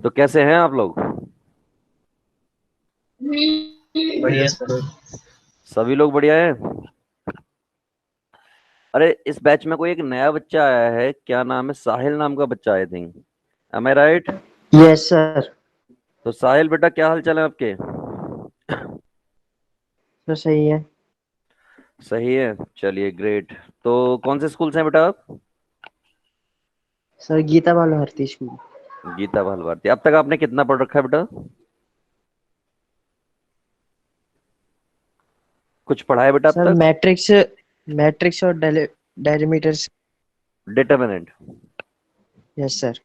तो कैसे हैं आप लोग? बढ़िया सर। सभी लोग बढ़िया हैं। अरे इस बैच में कोई एक नया बच्चा आया है, क्या नाम है, साहिल नाम का बच्चा, I think. Am I right? Yes sir. तो साहिल बेटा, क्या हाल चाल है आपके? तो सही है। सही है, चलिए ग्रेट। तो कौन से स्कूल से हैं बेटा आप? सर गीता बाल भारती स्कूल। गीता भाल भारती। अब तक आपने कितना पढ़ रखा है बेटा? कुछ पढ़ा है बेटा अब सर तक? मैट्रिक्स मैट्रिक्स और डेलीमीटर्स। Determinant, yes sir.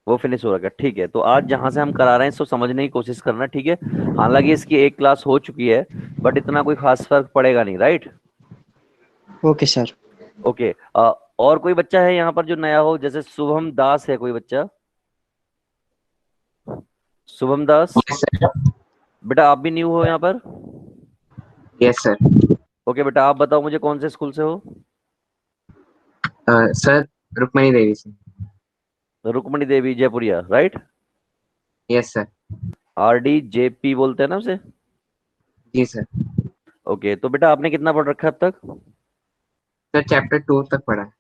वो फिनिश हो रखा है। ठीक है, तो आज जहां से हम करा रहे हैं इसको समझने की कोशिश करना, ठीक है। हालांकि इसकी एक क्लास हो चुकी है, बट इतना कोई खास फर्क पड़ेगा नहीं, राइट? Okay sir. ओके। और कोई बच्चा है यहाँ पर जो नया हो, जैसे शुभम दास है कोई बच्चा? शुभम दास, यस सर। बेटा आप भी न्यू हो यहाँ पर? Yes sir. ओके बेटा, आप बताओ मुझे कौन से स्कूल से हो? सर रुक्मणी देवी से। Rukmani Devi Jaipuria, right? Yes sir. RDJP बोलते हैं ना उसे? जी सर। ओके, तो बेटा आपने कितना पढ़ रखा है अब तक? सर चैप्टर 2 तक पढ़ा है।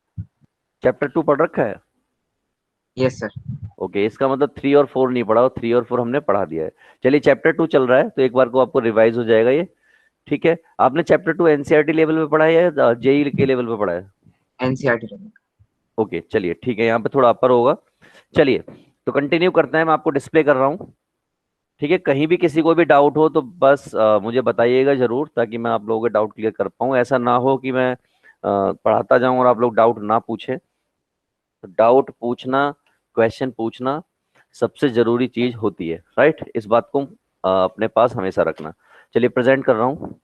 चैप्टर 2 पढ़ रखा है? Yes sir. ओके, इसका मतलब 3 और 4 नहीं पढ़ा, और 3 और 4 हमने पढ़ा दिया है। चलिए, चैप्टर 2 चल रहा है तो एक बार को आपको रिवाइज हो जाएगा ये। ठीक है, आपने चैप्टर 2 NCERT लेवल पे पढ़ा है या JEE के लेवल पे पढ़ा है? एनसीईआरटी। ओके चलिए, ठीक है, यहाँ पे थोड़ा अपर होगा। चलिए, तो कंटिन्यू करते हैं, मैं आपको डिस्प्ले कर रहा हूँ। ठीक है, कहीं भी किसी को भी डाउट हो तो बस मुझे बताइएगा जरूर, ताकि मैं आप लोगों के डाउट क्लियर कर पाऊँ। ऐसा ना हो कि मैं पढ़ाता जाऊं और आप लोग डाउट ना पूछें। तो डाउट पूछना, क्वेश्चन पूछना सबसे जरूरी चीज होती है, राइट? इस बात को अपने पास हमेशा रखना। चलिए, प्रेजेंट कर रहा हूँ।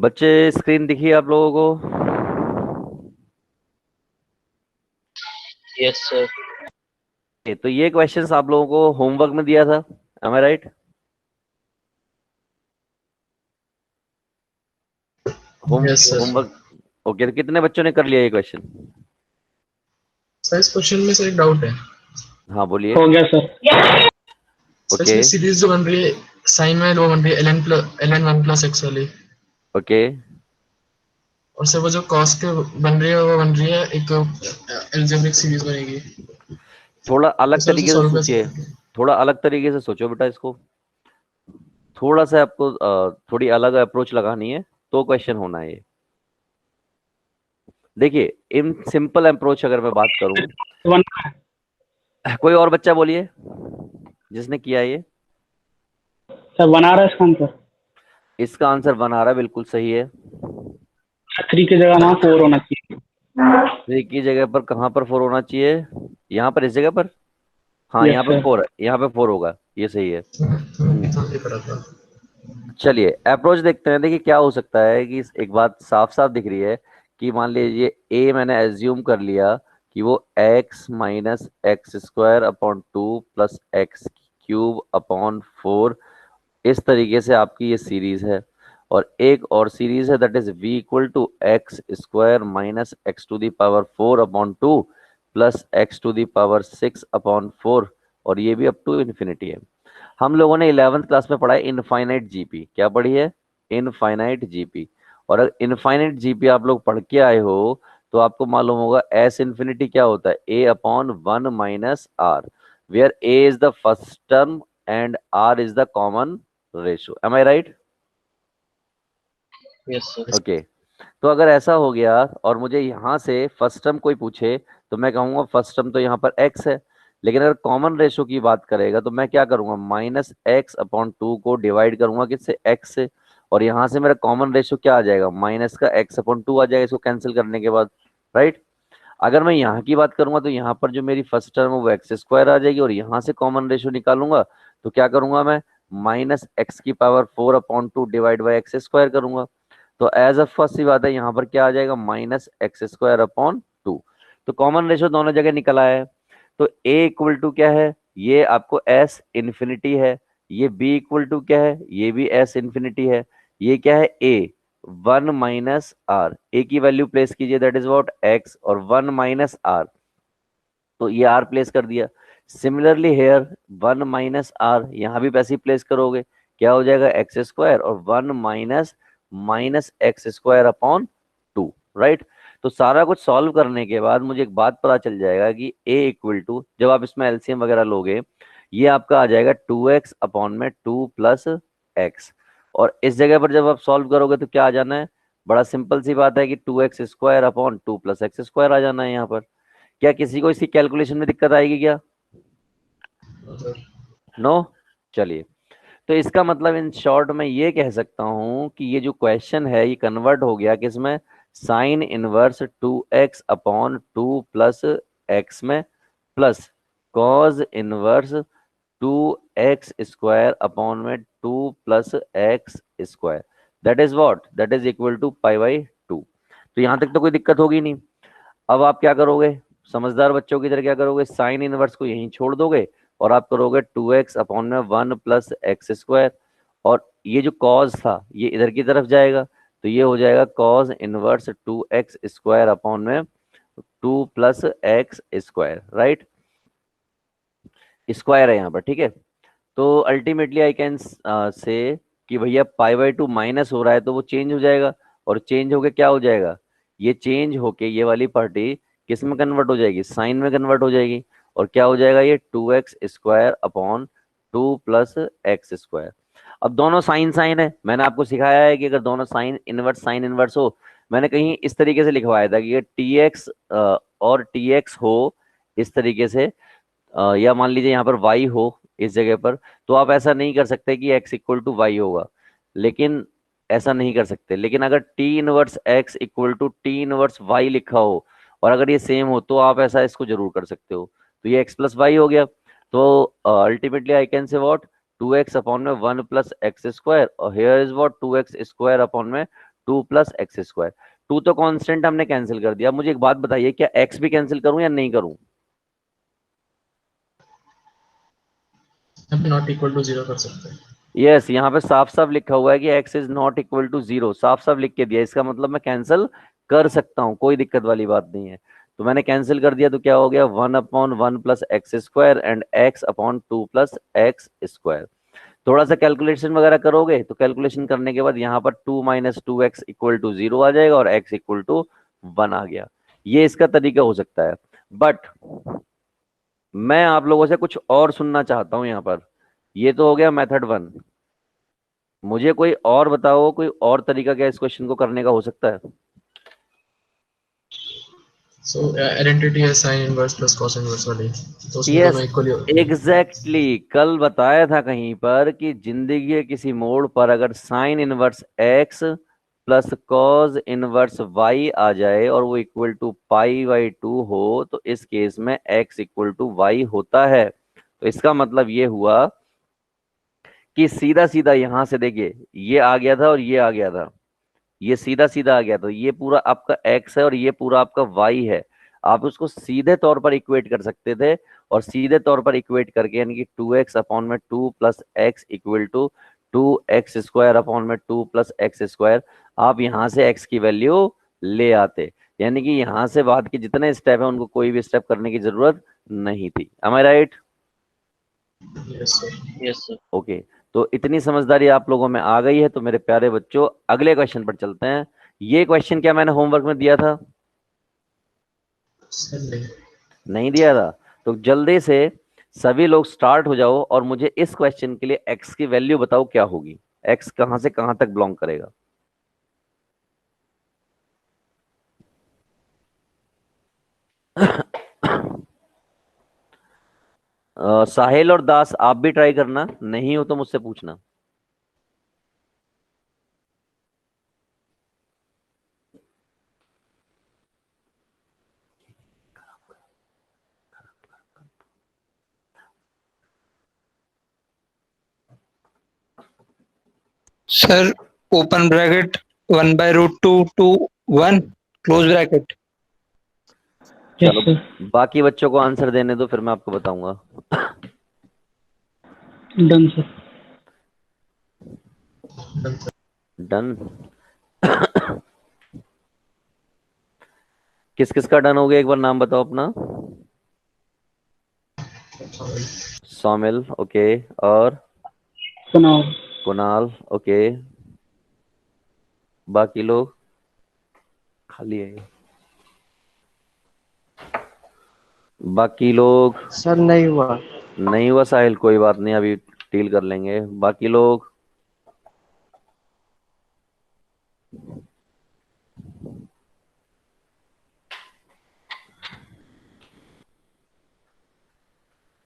बच्चे, स्क्रीन दिखी आप लोगों को? Yes sir. तो ये क्वेश्चंस आप लोगों को होमवर्क में दिया था, am I right? Yes sir. Homework. Okay, तो कितने बच्चों ने कर लिया ये क्वेश्चन? सर इस क्वेश्चन में सर एक डाउट है। हाँ बोलिए। हो गया सर। Sir okay. इसमें सीरीज जो बन रही है, साइन में वो बन रही है ln1 + x वाली। ओके, और सर वो जो कॉस के बन रही है वो बन रही है एक एल्जेब्रिक सीरीज बनेगी। थोड़ा तो अलग सर उसे तरीके से सॉल्व सोचिए। कैसे? थोड़ा अलग तरीके से सोचो बेटा इसको। थोड़ा सा आपको थोड़ी अलग अप्रोच लगानी है, तो क्वेश्चन होना है ये। देखिए, इन सिंपल अप्रोच अगर मैं बात करूं, वन। कोई और बच्चा बोलिए जिसने किया ये। सर बना रहा है इसका आंसर। इसका आंसर बना रहा है, बिल्कुल सही है। 3 की जगह वहाँ 4 होना चाहिए। 3 की जगह पर कहाँ पर 4 होना चाहिए? यहाँ पर, इस जगह पर। हाँ, यस यहाँ पे सर। 4 है, यहाँ पे 4 होगा, ये सही है। हम्म, तो ये पढ़ा था। चलिए अप्रोच देखते हैं। देखिए क्या हो सकता है कि एक बात साफ साफ दिख रही है कि मान लीजिए ए मैंने एज्यूम कर लिया कि वो x - x² upon 2 plus x³ upon 4, इस तरीके से आपकी ये सीरीज है। और एक और सीरीज है, that is v = x² - x⁴ plus x⁴ और ये भी अप टू इन्फिनिटी है। हम लोगों ने 11th क्लास में पढ़ा है इनफाइनाइट जीपी। क्या पढ़ी है? Infinite GP. और अगर इनफाइनाइट जीपी आप लोग पढ़ के आए हो तो आपको मालूम होगा एस इन्फिनिटी क्या होता है, a/1 - r, where a is the first term and r is the common ratio. Am I right? Yes sir. Okay, तो अगर ऐसा हो गया और मुझे यहाँ से फर्स्ट टर्म कोई पूछे तो मैं कहूंगा फर्स्ट टर्म तो यहाँ पर x है। लेकिन अगर कॉमन रेशो की बात करेगा तो मैं क्या करूंगा, -x/2 को डिवाइड करूंगा किससे, x से। और यहाँ से मेरा कॉमन रेशो क्या आ जाएगा, -का x/2 आ जाएगा, इसको कैंसिल करने के बाद, राइट? अगर मैं यहाँ की बात करूंगा तो यहाँ पर जो मेरी फर्स्ट टर्म है वो एक्स स्क्वायर आ जाएगी, और यहाँ से कॉमन रेशियो निकालूंगा तो क्या करूंगा मैं, माइनस एक्स की power 4/2 divide by x square करूंगा। तो एज अ फर्स्ट सी बात है, यहाँ पर क्या आ जाएगा, माइनस एक्स स्क्वायर अपॉन 2। तो कॉमन रेशियो दोनों जगह निकल आया है। तो ए इक्वल टू क्या है, ये आपको एस इन्फिनिटी है। ये बी इक्वल टू क्या है, ये भी एस इन्फिनिटी है। ये क्या है, ए 1 माइनस आर, ए की वैल्यू प्लेस कीजिए, दैट इज व्हाट एक्स, और 1 माइनस आर, तो ये आर प्लेस कर दिया। सिमिलरली हेयर 1 माइनस आर, यहां भी पैसे प्लेस करोगे, क्या हो जाएगा, एक्स स्क्वायर और 1 minus minus x square upon 2, right. तो सारा कुछ सॉल्व करने के बाद मुझे एक बात पता चल जाएगा कि ए इक्वल टू, जब आप इसमें एलसीएम वगैरह लोगे, ये आपका आ जाएगा 2x अपॉन में 2 प्लस एक्स। और इस जगह पर जब आप सॉल्व करोगे तो क्या आ जाना है, बड़ा सिंपल सी बात है कि 2x square upon 2 plus x square आ जाना है यहाँ पर। क्या किसी को इसकी कैलकुलेशन में दिक्कत आएगी क्या, नो? चलिए, तो इसका मतलब इन शॉर्ट में ये कह सकता हूं कि ये जो क्वेश्चन है ये कन्वर्ट हो गया किसमें, sine inverse 2x upon 2 plus x में, plus cos inverse 2x square upon में 2 plus x square, that is what, that is equal to π/2। तो यहां तक तो कोई दिक्कत होगी नहीं। अब आप क्या करोगे, समझदार बच्चों की तरह क्या करोगे, साइन इनवर्स को यहीं छोड़ दोगे और आप करोगे 2x अपॉन में 1 प्लस एक्स स्क्वायर, और ये जो कॉज था ये इधर की तरफ जाएगा, तो ये हो जाएगा cause inverse 2x square upon में 2 plus x square, right. Square है यहाँ पर, ठीक है। तो अल्टीमेटली आई कैन से कि भैया π/2 माइनस हो रहा है तो वो चेंज हो जाएगा, और चेंज होके क्या हो जाएगा, ये चेंज होके ये वाली पार्टी किस में कन्वर्ट हो जाएगी, साइन में कन्वर्ट हो जाएगी, और क्या हो जाएगा, ये 2x square upon 2 plus x square. अब दोनों साइन साइन है, मैंने आपको सिखाया है कि अगर दोनों साइन इनवर्स हो, मैंने कहीं इस तरीके से लिखवाया था कि ये tx और tx हो इस तरीके से, या मान लीजिए यहाँ पर y हो इस जगह पर, तो आप ऐसा नहीं कर सकते कि x इक्वल टू वाई होगा, लेकिन ऐसा नहीं कर सकते। लेकिन अगर t inverse x equal to t inverse y लिखा हो और अगर ये सेम हो तो आप ऐसा इसको जरूर कर सकते हो, तो ये x प्लस वाई हो गया। तो ultimately I can say what, 2x upon में 1 प्लस एक्स स्क्वायर, और here is what 2x square upon में 2 प्लस एक्स स्क्वायर। 2 तो कांस्टेंट हमने कैंसिल कर दिया। मुझे एक बात बताइए, क्या x भी कैंसिल करूं या नहीं करूं, अब नॉट इक्वल टू 0 कर सकते हैं। यस यहाँ पे साफ साफ लिखा हुआ है कि x is not equal to 0, साफ साफ लिख के दिया, इसका मतलब मैं कैंसिल कर सकता हूँ, कोई दिक्कत वाली बात नहीं है। तो मैंने कैंसिल कर दिया, तो क्या हो गया, 1/1 plus x square and x upon 2 plus x square. थोड़ा सा कैलकुलेशन वगैरह करोगे तो कैलकुलेशन करने के बाद यहाँ पर 2 माइनस 2x इक्वल टू 0 आ जाएगा, और x इक्वल टू 1 आ गया। ये इसका तरीका हो सकता है, बट मैं आप लोगों से कुछ और सुनना चाहता हूँ यहाँ पर। ये तो हो गया मेथड 1, मुझे कोई और बताओ, कोई और तरीका क्या इस क्वेश्चन को करने का हो सकता है। सो आइडेंटिटी है sine inverse plus cos inverse वाली, तो उसमें यस दोनों इक्वली एग्जैक्टली, कल बताया था कहीं पर कि जिंदगी के किसी मोड़ पर अगर sine inverse x plus cos inverse y आ जाए और वो इक्वल टू π/2 हो, तो इस केस में x इक्वल टू वाई होता है। तो इसका मतलब ये हुआ कि सीधा सीधा यहां से देखिए, ये आ गया था और ये आ गया था, ये सीधा सीधा आ गया, तो ये पूरा आपका x है और ये पूरा आपका y है। आप उसको सीधे तौर पर इक्वेट कर सकते थे, और सीधे तौर पर इक्वेट करके यानी कि 2x अपॉन में 2 plus x equal to 2x square upon में 2 प्लस एक्स स्क्वायर, आप यहां से x की वैल्यू ले आते। यानी कि यहां से बाद के जितने स्टेप है उनको कोई भी स्टेप करने की जरूरत नहीं थी। Am I right? Yes sir. Yes sir. Okay, तो इतनी समझदारी आप लोगों में आ गई है तो मेरे प्यारे बच्चों अगले क्वेश्चन पर चलते हैं। ये क्वेश्चन क्या मैंने होमवर्क में दिया था? सर नहीं। नहीं दिया था? तो जल्दी से सभी लोग स्टार्ट हो जाओ और मुझे इस क्वेश्चन के लिए x की वैल्यू बताओ क्या होगी, x कहां से कहां तक बिलोंग करेगा। साहिल और दास आप भी ट्राई करना, नहीं हो तो मुझसे पूछना। Sir open bracket 1/√2 to 1 close bracket. Yes चलो सर। बाकी बच्चों को आंसर देने दो, फिर मैं आपको बताऊंगा। Done sir. डन। किस किस का डन हो गया, एक बार नाम बताओ अपना। सोमिल, ओके। और सुनाओ। कुणाल, ओके। बाकी लोग खाली है ये। बाकी लोग सर नहीं हुआ। नहीं हुआ। साहिल कोई बात नहीं, अभी डील कर लेंगे। बाकी लोग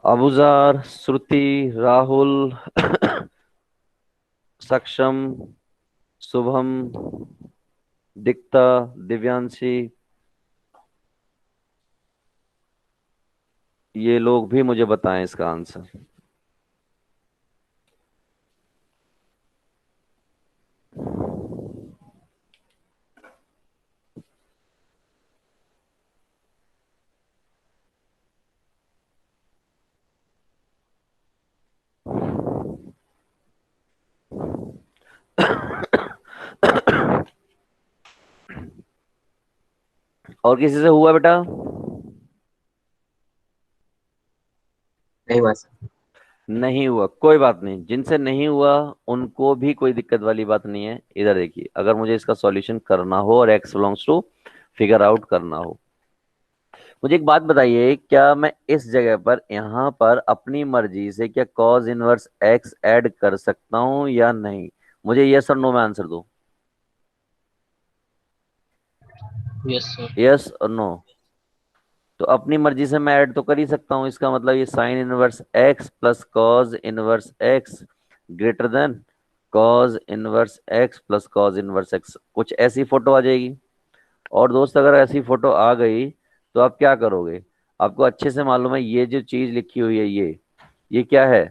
अबूजार, श्रुति, राहुल, सक्षम, शुभम, दीप्ता, दिव्यांशी, ये लोग भी मुझे बताएं इसका आंसर। और किसी से हुआ बेटा? नहीं हुआ सर। नहीं हुआ, कोई बात नहीं। जिनसे नहीं हुआ उनको भी कोई दिक्कत वाली बात नहीं है। इधर देखिए, अगर मुझे इसका सॉल्यूशन करना हो और x belongs to figure out करना हो, मुझे एक बात बताइए, क्या मैं इस जगह पर यहाँ पर अपनी मर्जी से क्या cos इनवर्स x ऐड कर सकता हूँ या नहीं? मुझे यस और नो में आंसर दो। Yes sir. यस और नो। तो अपनी मर्जी से मैं ऐड तो कर ही सकता हूँ। इसका मतलब ये sign inverse x plus cos inverse x greater then cause inverse x plus cos inverse x, कुछ ऐसी फोटो आ जाएगी। और दोस्त अगर ऐसी फोटो आ गई तो आप क्या करोगे? आपको अच्छे से मालूम है ये जो चीज लिखी हुई है, ये क्या है?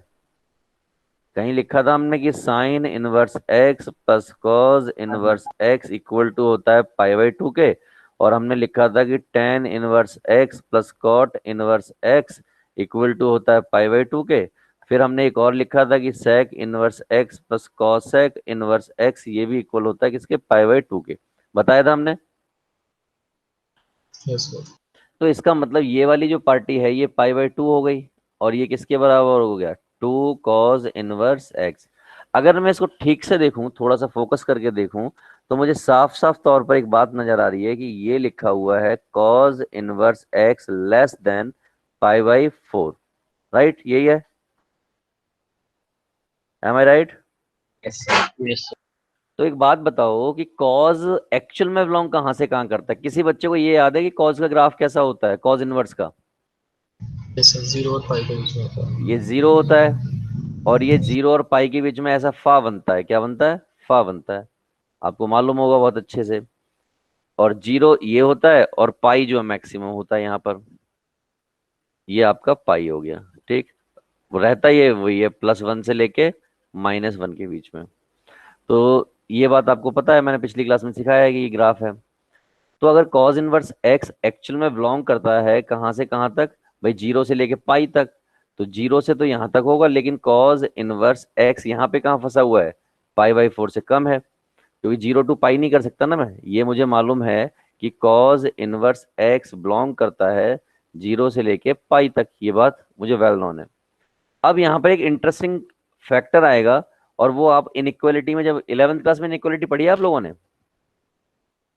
कहीं लिखा था हमने कि sine inverse x plus cos inverse x equal to होता है π/2 के। और हमने लिखा था कि tan inverse x plus cot inverse x equal to होता है π/2 के। फिर हमने एक और लिखा था कि sec inverse x plus cosec inverse x ये भी इक्वल होता है किसके? π/2 के। बताया था हमने। Yes sir. तो इसका मतलब ये वाली जो पार्टी है ये π/2 हो गई, और ये किसके बराबर हो गया? 2 cos इनवर्स x। अगर मैं इसको ठीक से देखूं, थोड़ा सा फोकस करके देखूं, तो मुझे साफ साफ तौर पर एक बात नजर आ रही है कि ये लिखा हुआ है cos inverse x less than π/4। Right, यही है। Am I right? Yes sir. Yes sir. तो एक बात बताओ कि कॉज एक्चुअल में बिलोंग कहां से कहां करता है? किसी बच्चे को ये याद है कि कॉज का ग्राफ कैसा होता है, कॉज इनवर्स का? यस सर, 0 और पाई के बीच में होता है। ये जीरो होता है, और ये जीरो और पाई के बीच में ऐसा फा बनता है। क्या बनता है? फा बनता है। आपको मालूम होगा बहुत अच्छे से। और जीरो ये होता है, और पाई जो मैक्सिमम होता है यहाँ पर, ये आपका पाई हो गया। ठीक, वो रहता ही है वही है, +1 से लेके -1 के बीच में। तो ये बात आपको पता है, मैंने पिछली क्लास में सिखाया है कि ये ग्राफ है। तो अगर cos इनवर्स x एक्चुअल में बिलोंग करता है कहाँ से कहाँ तक? भाई जीरो से लेके पाई तक। तो जीरो से तो यहाँ तक होगा, लेकिन cos इनवर्स x यहाँ पे कहाँ फंसा हुआ है? π/4 से कम है, क्योंकि जीरो टू पाई नहीं कर सकता ना मैं। ये मुझे मालूम है कि cos इनवर्स x बिलोंग करता है जीरो से लेके पाई तक। ये बात मुझे वेल नोन है। अब यहाँ पर एक इंटरेस्टिंग फैक्टर आएगा, और वो आप इनइक्वालिटी में, जब 11th क्लास में इनइक्वालिटी पढ़ी है आप लोगों ने,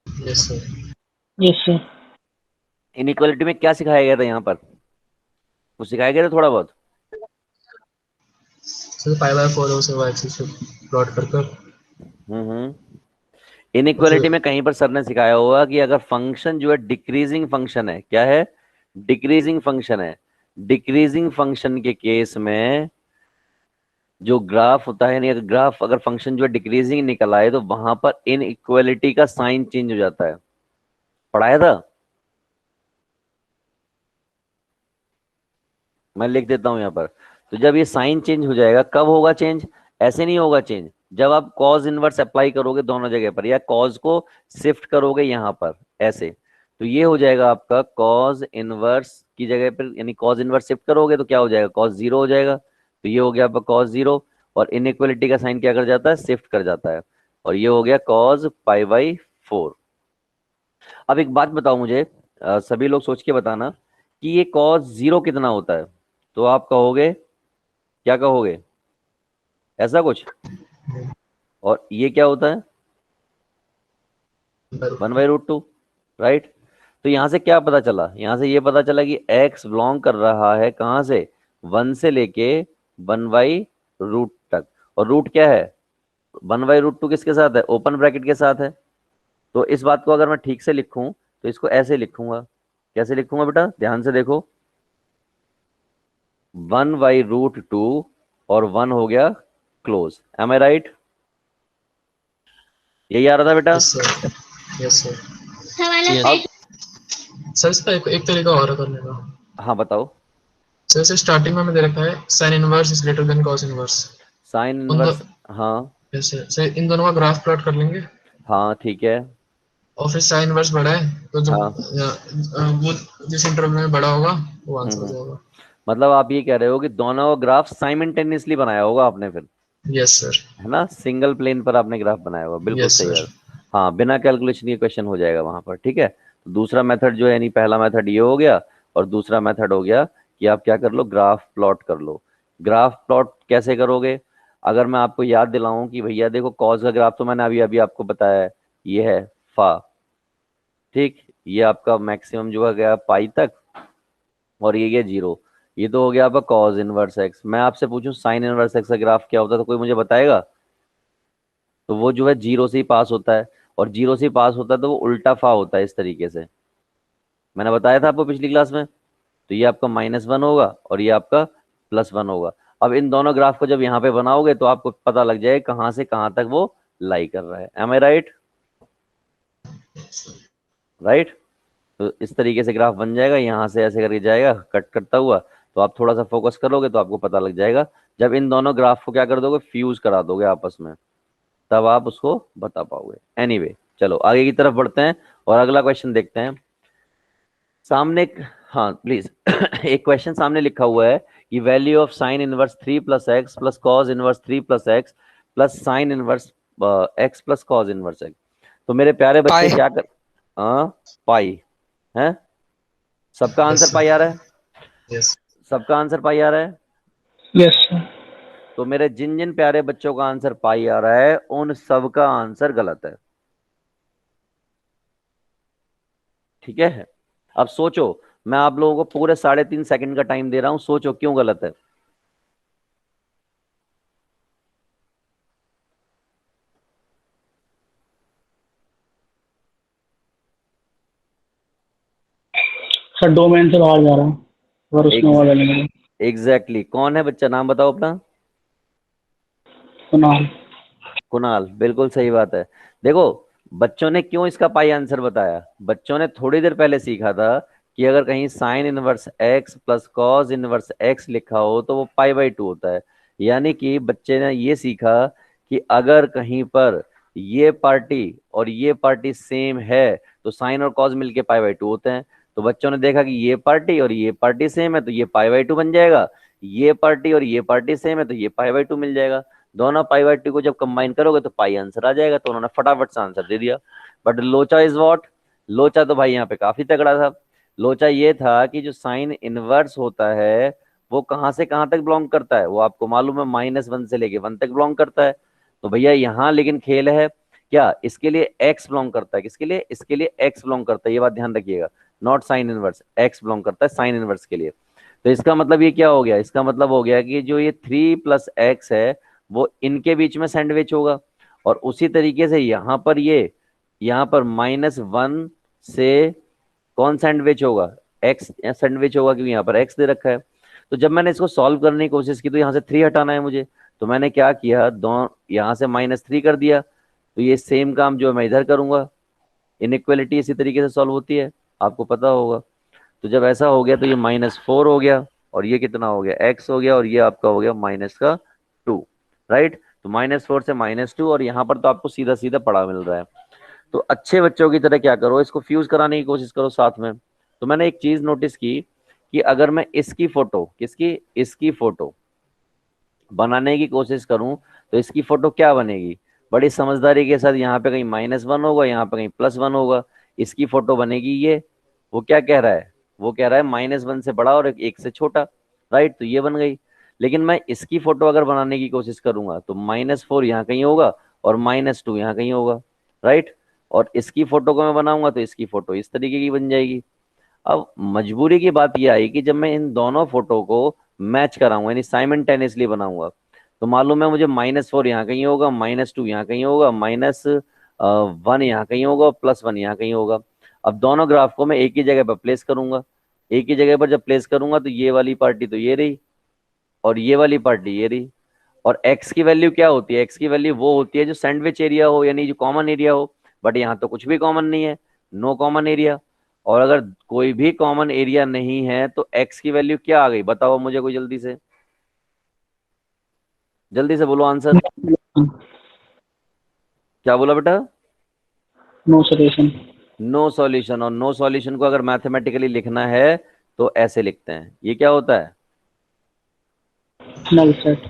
yes sir. Yes sir. Inequality में क्या सिखाया गया था यहाँ पर? कुछ सिखाया गया था थोड़ा बहुत? सर π/4 उसे y एक्सिस पे प्लॉट कर कर इनइक्वालिटी में कहीं पर सर ने सिखाया होगा कि अगर फंक्शन जो है डिक्रीजिंग फंक्शन है, क्या है? डिक्रीजिंग फंक्शन है। डिक्रीजिंग फंक्शन के केस में जो ग्राफ होता है, यानी अगर ग्राफ, अगर फंक्शन जो है डिक्रीजिंग निकल आए, तो वहां पर इनइक्वालिटी का साइन चेंज हो जाता है। पढ़ाया था, मैं लिख देता हूं यहाँ पर। तो जब ये साइन चेंज हो जाएगा, कब होगा चेंज? ऐसे नहीं होगा चेंज, जब आप कॉज इनवर्स अप्लाई करोगे दोनों जगह पर, या कॉज को शिफ्ट करोगे यहाँ पर ऐसे, तो ये हो जाएगा आपका कॉज इनवर्स की जगह पर, यानी कॉज इनवर्स शिफ्ट करोगे तो क्या हो जाएगा, कॉज जीरो हो जाएगा। तो ये हो गया आपका कॉज जीरो, और इनइक्वलिटी का साइन क्या कर जाता है, शिफ्ट कर जाता है, और ये हो गया कॉज पाई बाई 4। अब एक बात बताओ मुझे, सभी लोग सोच के बताना कि ये कॉज जीरो कितना होता है। तो आप कहोगे, क्या कहोगे, ऐसा कुछ, और ये क्या होता है, 1/√2, राइट। तो यहां से क्या पता चला, यहां से ये पता चला कि x बिलोंग कर रहा है कहां से, 1 से लेके 1/रूट तक, और रूट क्या है, 1/√2 किसके साथ है, ओपन ब्रैकेट के साथ है। तो इस बात को अगर मैं ठीक से लिखूं तो इसको ऐसे लिखूंगा, कैसे लिखूंगा बेटा, ध्यान से देखो, 1/√2 और 1 हो गया क्लोज, एम आई राइट, यही आ रहा था बेटा। Yes sir, yes sir. अब सर इसका एक तरीका और है करने का। हाँ बताओ। सर जैसे स्टार्टिंग में हमें दे रखा है sine inverse is greater than cos inverse. Sine उन दो इनवर्स, हाँ जैसे सर इन दोनों का ग्राफ प्लॉट कर लेंगे, हाँ ठीक है, और फिर साइन इनवर्स बड़ा है तो जब हाँ वो जिस इंटरवल में बड़ा होगा वो आंसर हो हम्म। जाएगा। मतलब आप ये कह रहे हो कि दोनों का ग्राफ साइमल्टेनियसली बनाया होगा आपने फिर, यस सर, है ना, सिंगल प्लेन पर आपने ग्राफ बनाया होगा, बिल्कुल यस सही है। सर। हाँ, बिना कैलकुलेशन के क्वेश्चन हो जाएगा वहां पर, ठीक है। तो दूसरा मेथड जो है, यानी पहला मेथड ये हो गया, और दूसरा मेथड हो गया कि आप क्या कर लो, ग्राफ प्लॉट कर लो। ग्राफ प्लॉट कैसे करोगे, अगर मैं आपको याद दिलाऊं कि भैया देखो कॉस का ग्राफ तो मैंने अभी अभी आपको बताया है, ये है फा, ठीक, ये आपका मैक्सिमम जो है गया पाई तक, और ये गया जीरो, ये तो हो गया आपका कॉस इनवर्स एक्स। मैं आपसे पूछूं साइन इनवर्स एक्स का ग्राफ क्या होता है, तो कोई मुझे बताएगा। तो वो जो है जीरो से ही पास होता है, और जीरो से ही पास होता है तो वो उल्टा फा होता है, इस तरीके से मैंने बताया था आपको पिछली क्लास में। तो ये आपका -1 होगा और ये आपका +1 होगा। अब इन दोनों ग्राफ को जब यहाँ पे बनाओगे तो आपको पता लग जाए कहाँ से कहाँ तक वो लाई कर रहा है, एम आई राइट, राइट। तो इस तरीके से ग्राफ बन जाएगा, यहाँ से ऐसे करके जाएगा कट करता हुआ, तो आप थोड़ा सा फोकस करोगे तो आपको पता लग जाएगा। जब इन दोनों ग्राफ को क्या कर दोगे, फ्यूज करा दोगे आपस में, तब आप उसको बता पाओगे। एनीवे चलो आगे की तरफ बढ़ते हैं और अगला क्वेश्चन देखते हैं। सामने हाँ प्लीज एक क्वेश्चन सामने लिखा हुआ है कि value of sine inverse 3 + x plus cos inverse 3 + x plus sign inverse x plus cos inverse x। तो मेरे प्यारे बच्चे पाई। क्या कर, हाँ पाई है, सबका यस आंसर पाई आ रहा है, सर, यस। सबका आंसर पाई आ रहा है। Yes sir. तो मेरे जिन जिन प्यारे बच्चों का आंसर पाई आ रहा है उन सब का आंसर गलत है, ठीक है। अब सोचो, मैं आप लोगों को पूरे 3.5 सेकंड का टाइम दे रहा हूं, सोचो क्यों गलत है। सर डोमेन से बाहर जा रहा हूँ और उसमें वो डालेंगे। एग्जैक्टली कौन है बच्चा, नाम बताओ अपना। सुना। कुणाल, बिल्कुल सही बात है। देखो बच्चों ने क्यों इसका पाई आंसर बताया, बच्चों ने थोड़ी देर पहले सीखा था कि अगर कहीं sign inverse x plus cos inverse x लिखा हो तो वो π/2 होता है। यानी कि बच्चे ने ये सीखा कि अगर कहीं पर ये पार्टी और ये पार्टी सेम है तो साइन और कॉस मिलके π/2 होते हैं। तो बच्चों ने देखा कि ये पार्टी और ये पार्टी सेम है तो ये π/2 बन जाएगा, ये पार्टी और ये पार्टी सेम है तो ये π/2 मिल जाएगा। दोनों π/2 को जब कंबाइन करोगे तो पाई आंसर आ जाएगा। तो उन्होंने फटाफट से आंसर दे दिया। बट लोचा इज व्हाट, लोचा तो भाई यहाँ पे काफी तगड़ा था। लोचा ये था कि जो साइन इनवर्स होता है वो कहाँ से कहाँ तक बिलोंग करता है, वो आपको मालूम है -1 से लेके 1 तक बिलोंग करता है। तो भैया यहाँ लेकिन खेल है क्या, इसके लिए एक्स बिलोंग करता है, किसके लिए, इसके लिए एक्स बिलोंग करता है, ये बात ध्यान रखिएगा, not sign inverse, x belong करता है साइन इनवर्स के लिए। तो इसका मतलब ये क्या हो गया, इसका मतलब हो गया कि जो ये 3 + x है वो इनके बीच में सैंडविच होगा, और उसी तरीके से यहाँ पर ये, यहाँ पर -1 से कौन सैंडविच होगा, एक्स सैंडविच होगा, क्योंकि यहाँ पर एक्स दे रखा है। तो जब मैंने इसको सॉल्व करने की कोशिश की तो यहाँ से 3 हटाना है मुझे, तो मैंने क्या किया, दो यहाँ से -3 कर दिया। तो ये सेम काम जो मैं इधर करूंगा, इनइक्वालिटी इसी तरीके से सॉल्व होती है, आपको पता होगा। तो जब ऐसा हो गया तो ये -4 हो गया, और ये कितना हो गया, x हो गया, और ये आपका हो गया -2, राइट। तो -4 से -2, और यहाँ पर तो आपको सीधा सीधा पड़ा मिल रहा है। तो अच्छे बच्चों की तरह क्या करो, इसको फ्यूज कराने की कोशिश करो साथ में। तो मैंने एक चीज नोटिस की कि अगर मैं इसकी फोटो, किसकी, इसकी फोटो बनाने की कोशिश करूं तो इसकी फोटो क्या बनेगी, बड़ी समझदारी के साथ यहाँ पे कहीं -1 होगा, यहाँ पे कहीं +1 होगा, इसकी फोटो बनेगी ये। वो क्या कह रहा है, वो कह रहा है -1 से बड़ा और 1 से छोटा, राइट, तो ये बन गई। लेकिन मैं इसकी फोटो अगर बनाने की कोशिश करूंगा तो -4 यहाँ कहीं होगा और -2 यहाँ कहीं होगा, राइट। और इसकी फोटो को मैं बनाऊंगा तो इसकी फोटो इस तरीके की बन जाएगी। अब मजबूरी की बात यह आई कि जब मैं इन दोनों फोटो को मैच कराऊंगा, यानी साइमल्टेनियसली बनाऊंगा, तो मालूम है मुझे -4 यहाँ कहीं होगा, -2 यहाँ कहीं होगा, -1 यहाँ कहीं होगा, +1 यहाँ कहीं होगा। अब दोनों ग्राफ को मैं एक ही जगह पर प्लेस करूंगा। एक ही जगह पर जब प्लेस करूंगा तो ये वाली पार्टी तो ये रही और ये वाली पार्टी ये रही। और x की वैल्यू क्या होती है, x की वैल्यू वो होती है जो सैंडविच एरिया हो, यानी जो कॉमन एरिया हो। बट यहाँ तो कुछ भी कॉमन नहीं है, नो कॉमन एरिया। और अगर कोई भी कॉमन एरिया नहीं है तो x की वैल्यू क्या आ गई, बताओ मुझे कोई, जल्दी से बोलो आंसर। क्या बोला बेटा? No solution. No solution. और नो सॉल्यूशन को अगर मैथमेटिकली लिखना है तो ऐसे लिखते हैं, ये क्या होता है, नल सेट।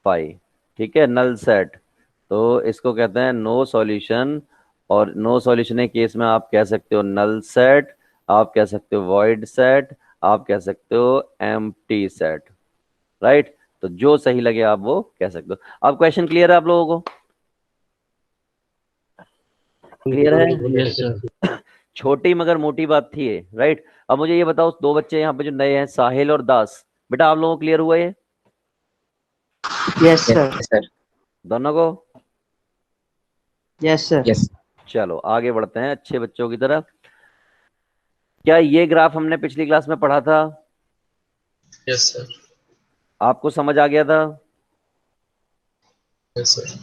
पाई, ठीक है, नल सेट। तो इसको कहते हैं नो सॉल्यूशन। और नो सॉल्यूशन के केस में आप कह सकते हो नल सेट, आप कह सकते हो वॉइड सेट, आप कह सकते हो एम्प्टी सेट, राइट। तो जो सही लगे आप वो कह सकते हो। अब क्वेश्चन क्लियर है आप लोगों को? क्लियर है? छोटी मगर मोटी बात थी ये, राइट। अब मुझे ये बताओ, दो बच्चे यहाँ पे जो नए हैं, साहिल और दास, बेटा आप लोगों को क्लियर हुआ ये यस सर। Yes, sir. दोनों को? Yes sir. Yes. चलो आगे बढ़ते हैं अच्छे बच्चों की तरफ। क्या ये ग्राफ हमने पिछली क्लास में पढ़ा था? Yes sir. आपको समझ आ गया था? Yes sir.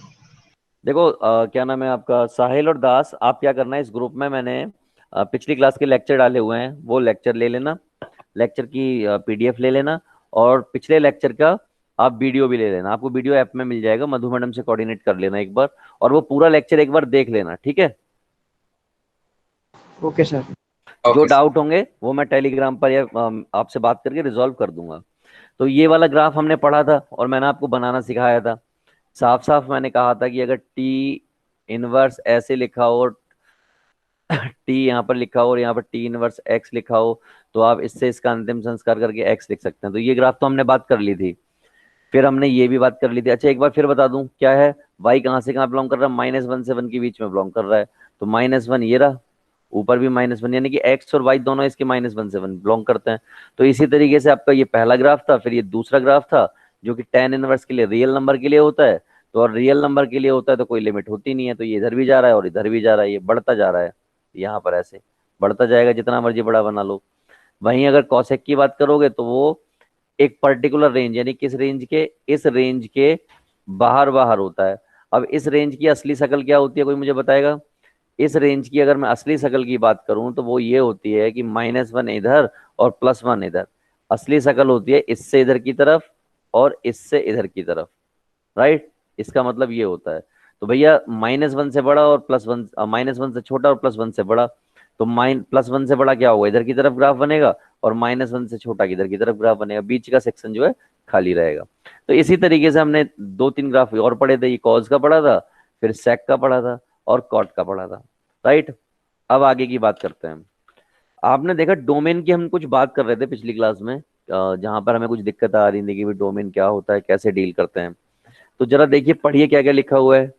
देखो क्या नाम है आपका, साहिल और दास, आप क्या करना है, इस ग्रुप में मैंने पिछली क्लास के लेक्चर डाले हुए हैं, वो लेक्चर ले लेना, लेक्चर की PDF ले लेना, और पिछले लेक्चर का आप वीडियो भी ले लेना। आपको वीडियो ऐप में मिल जाएगा, मधु मैडम से कोऑर्डिनेट कर लेना एक बार, और वो पूरा लेक्चर एक बार देख लेना, ठीक है। Okay sir. जो Okay, sir. डाउट होंगे वो मैं टेलीग्राम पर या आपसे बात करके रिजॉल्व कर दूंगा। तो ये वाला ग्राफ हमने पढ़ा था और मैंने आपको बनाना सिखाया था। साफ साफ मैंने कहा था कि अगर T इनवर्स ऐसे लिखा हो, T यहाँ पर लिखा हो और यहाँ पर T इनवर्स X लिखा हो, तो आप इससे इसका अंतिम संस्कार करके X लिख सकते हैं। तो ये ग्राफ तो हमने बात कर ली थी, फिर हमने ये भी बात कर ली थी। अच्छा एक बार फिर बता दूं क्या है, y कहाँ से कहाँ बिलोंग कर रहा है, -1 से 1 के बीच में बिलोंग कर रहा है। तो -1 ये रहा, ऊपर भी -1, यानी कि x और y दोनों इसके -1 से 1 बिलोंग करते हैं। तो इसी तरीके से आपका ये पहला ग्राफ था, फिर ये दूसरा ग्राफ था जो कि tan इनवर्स के लिए, रियल नंबर के लिए होता है। तो और रियल नंबर के लिए होता है तो कोई लिमिट होती नहीं है, तो ये इधर भी जा रहा है और इधर भी जा रहा है, ये बढ़ता जा रहा है, यहाँ पर ऐसे बढ़ता जाएगा, जितना मर्जी बड़ा बना लो। वहीं अगर कॉसेक की बात करोगे तो वो एक पर्टिकुलर रेंज, यानी किस रेंज के, इस रेंज के बाहर बाहर होता है। अब इस रेंज की असली शक्ल क्या होती है, कोई मुझे बताएगा? इस रेंज की अगर मैं असली शक्ल की बात करूं तो वो ये होती है कि -1 इधर और +1 इधर। असली शक्ल होती है इससे इधर की तरफ और इससे इधर की तरफ, राइट। इसका मतलब ये होता है। तो भैया -1 से बड़ा और +1, -1 से छोटा और +1 से बड़ा, तो +1 से बड़ा क्या होगा, इधर की तरफ ग्राफ बनेगा, और -1 से छोटा किधर की तरफ ग्राफ बनेगा, बीच का सेक्शन जो है खाली रहेगा। तो इसी तरीके से हमने 2-3 ग्राफ और पढ़े थे, ये कॉज का पढ़ा था, फिर सेक का पढ़ा था और कॉट का पढ़ा था, राइट। अब आगे की बात करते हैं। आपने देखा डोमेन की हम कुछ बात कर रहे थे पिछली क्लास में, जहां पर हमें कुछ दिक्कत आ रही थी कि डोमेन क्या होता है, कैसे डील करते हैं। तो जरा देखिए, पढ़िए क्या क्या लिखा हुआ है।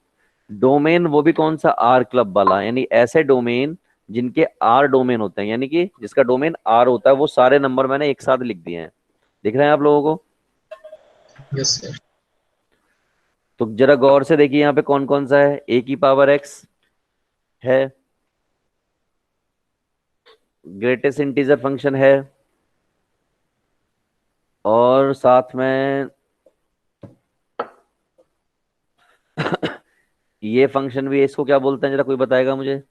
डोमेन वो भी कौन सा, आर क्लब वाला, यानी ऐसे डोमेन जिनके आर डोमेन होते हैं, यानी कि जिसका डोमेन आर होता है, वो सारे नंबर मैंने एक साथ लिख दिए हैं, दिख रहे हैं आप लोगों को? Yes sir. तो जरा गौर से देखिए यहाँ पे कौन कौन सा है। a⁴x है, ग्रेटेस्ट इंटीजर फंक्शन है, और साथ में ये फंक्शन भी है, इसको क्या बोलते हैं, जरा कोई बताएगा मुझे?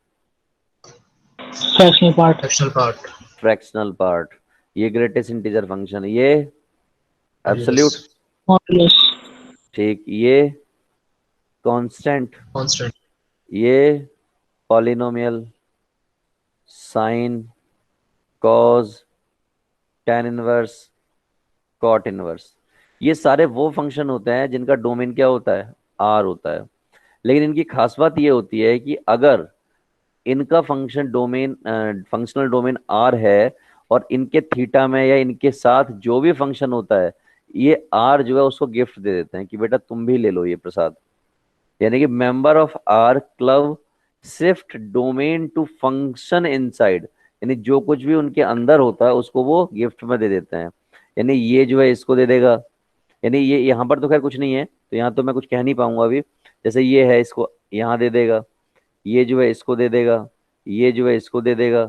Fractional part. Action part. Fractional part. ये ग्रेटेस्ट इंटीजर फंक्शन है, ये एब्सोल्यूट, मॉड्यूलस। ठीक, ये कांस्टेंट, कांस्टेंट, ये polynomial, sine, cos, tan inverse, cot inverse, ये सारे वो फंक्शन होते हैं जिनका डोमेन क्या होता है, आर होता है। लेकिन इनकी खास बात ये होती है कि अगर इनका function domain functional domain are है और इनके थीटा में या इनके साथ जो भी फंक्शन होता है, ये आर जो है उसको गिफ्ट दे देते हैं कि बेटा तुम भी ले लो ये प्रसाद। यानी कि member of R club shift domain to function inside, यानी जो कुछ भी उनके अंदर होता है उसको वो गिफ्ट में दे देते हैं। यानी ये जो है इसको दे देगा, यानी ये यहाँ पर तो खैर कुछ नहीं है तो यहाँ तो मैं कुछ कह नहीं पाऊंगा अभी। जैसे ये है इसको यहाँ दे देगा, ये जो है इसको दे देगा, ये जो है इसको दे देगा।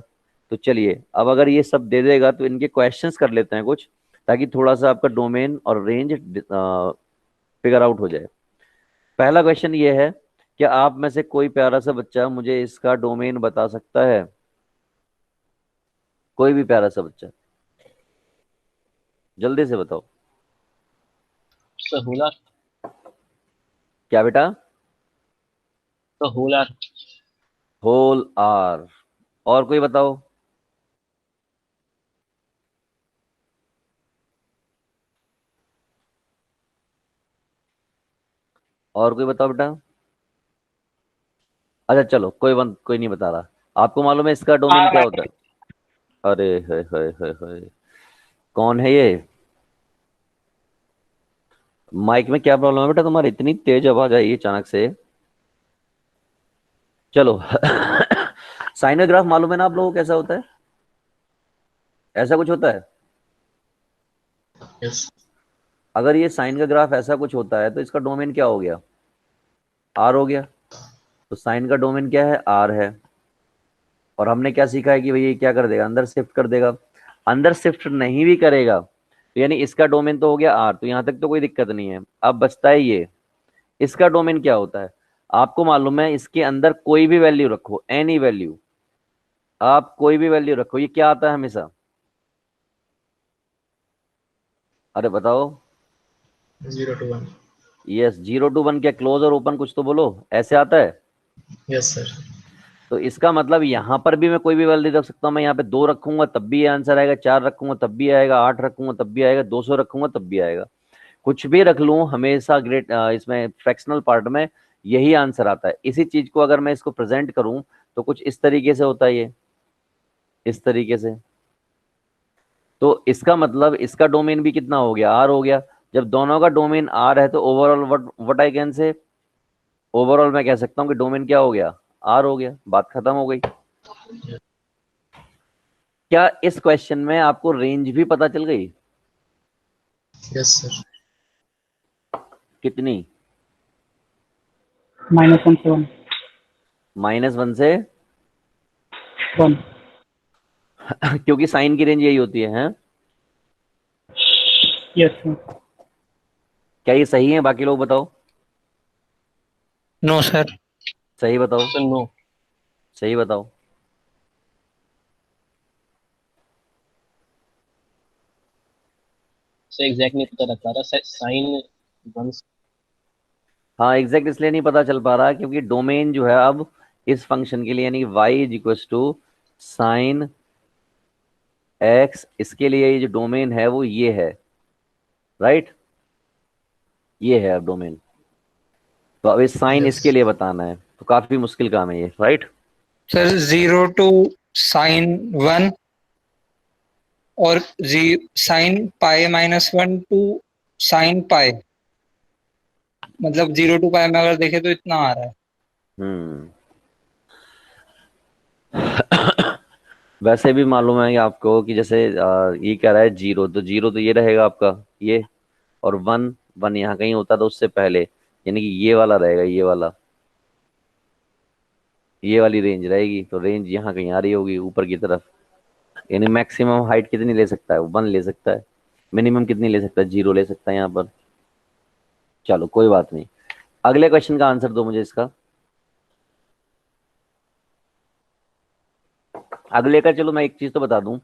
तो चलिए अब अगर ये सब दे देगा तो इनके क्वेश्चंस कर लेते हैं कुछ, ताकि थोड़ा सा आपका डोमेन और रेंज फिगर आउट हो जाए। पहला क्वेश्चन ये है, क्या आप में से कोई प्यारा सा बच्चा मुझे इसका डोमेन बता सकता है? कोई भी प्यारा सा बच्चा जल्दी से बताओ। होलर, क्या बेटा? तो होलर, होल आर। और कोई बताओ। और कोई बताओ बेटा। अच्छा चलो कोई नहीं बता रहा। आपको मालूम है इसका डोमेन क्या होता है? अरे है कौन है ये? माइक में क्या प्रॉब्लम है बेटा तुम्हारी, इतनी तेज आवाज आई अचानक से। चलो साइन ग्राफ मालूम है ना आप लोगों को कैसा होता है? ऐसा कुछ होता है? यस, अगर ये साइन का ग्राफ ऐसा कुछ होता है तो इसका डोमेन क्या हो गया? आर हो गया। तो साइन का डोमेन क्या है? आर है। और हमने क्या सीखा है कि भाई ये क्या कर देगा, अंदर शिफ्ट कर देगा। अंदर शिफ्ट नहीं भी करेगा तो यानी इसका डोमेन तो हो गया आर, तो यहां तक तो कोई दिक्कत नहीं है। अब बचता है ये, इसका डोमेन क्या होता है? आपको मालूम है इसके अंदर कोई भी वैल्यू रखो, एनी वैल्यू, आप कोई भी वैल्यू रखो, ये क्या आता है हमेशा? अरे बताओ। 0 to 1, यस, 0 to 1। क्या क्लोज और ओपन कुछ तो बोलो, ऐसे आता है। यस सर, तो इसका मतलब यहां पर भी मैं कोई भी वैल्यू रख सकता हूं। मैं यहाँ पे 2 रखूंगा तब भी ये आंसर आएगा, 4 रखूंगा तब भी आएगा, 8 रखूंगा तब भी आएगा, 200 रखूंगा तब भी आएगा। कुछ भी रख लूं हमेशा ग्रेट इसमें फ्रैक्शनल पार्ट में यही आंसर आता है। इसी चीज को अगर मैं इसको प्रेजेंट करूं तो कुछ इस तरीके से होता है, ये इस तरीके से। तो इसका मतलब इसका डोमेन भी कितना हो गया? आर हो गया। जब दोनों का डोमेन आर है तो ओवरऑल व्हाट आई कैन से, ओवरऑल मैं कह सकता हूं कि डोमेन क्या हो गया? आर हो गया। बात खत्म हो गई। क्या इस क्वेश्चन में आपको रेंज भी पता चल गई? यस सर, कितनी? -1 से 1। -1 से 1। क्योंकि साइन की रेंज यही होती है, हैं? Yes sir. क्या ये सही है? बाकी लोग बताओ। No sir. सही बताओ, सर नो, सही बताओ। सर एग्जैक्ट नहीं पता लग पा रहा, साइन 1, हाँ एग्जैक्ट इसलिए नहीं पता चल पा रहा क्योंकि डोमेन जो है अब इस फंक्शन के लिए यानी y is equal to sine x, इसके लिए ये जो डोमेन है वो ये है, राइट? ये है अब डोमेन। तो अब इस साइन Yes. इसके लिए बताना है तो काफी मुश्किल काम है ये, राइट? सर 0 to sin 1 और sin पाई -1 to sin पाई, मतलब 0 to पाई में अगर देखे तो इतना आ रहा है। हम्म वैसे भी मालूम है कि आपको कि जैसे ये कह रहा है 0, तो 0 तो ये रहेगा आपका ये, और 1 यहाँ कहीं होता तो उससे पहले, यानी कि ये वाला रहेगा, ये वाली रेंज रहेगी। तो रेंज यहाँ कहीं आ रही होगी ऊपर की तरफ। यानी मैक्सिमम हाइट कितनी ले सकता है? 1 ले सकता है। मिनिमम कितनी ले सकता है? 0 ले सकता है यहाँ पर। चलो कोई बात नहीं। अगले क्वेश्चन का आंसर दो मुझे इसका। अगले का चलो मैं एक चीज तो बता दूं,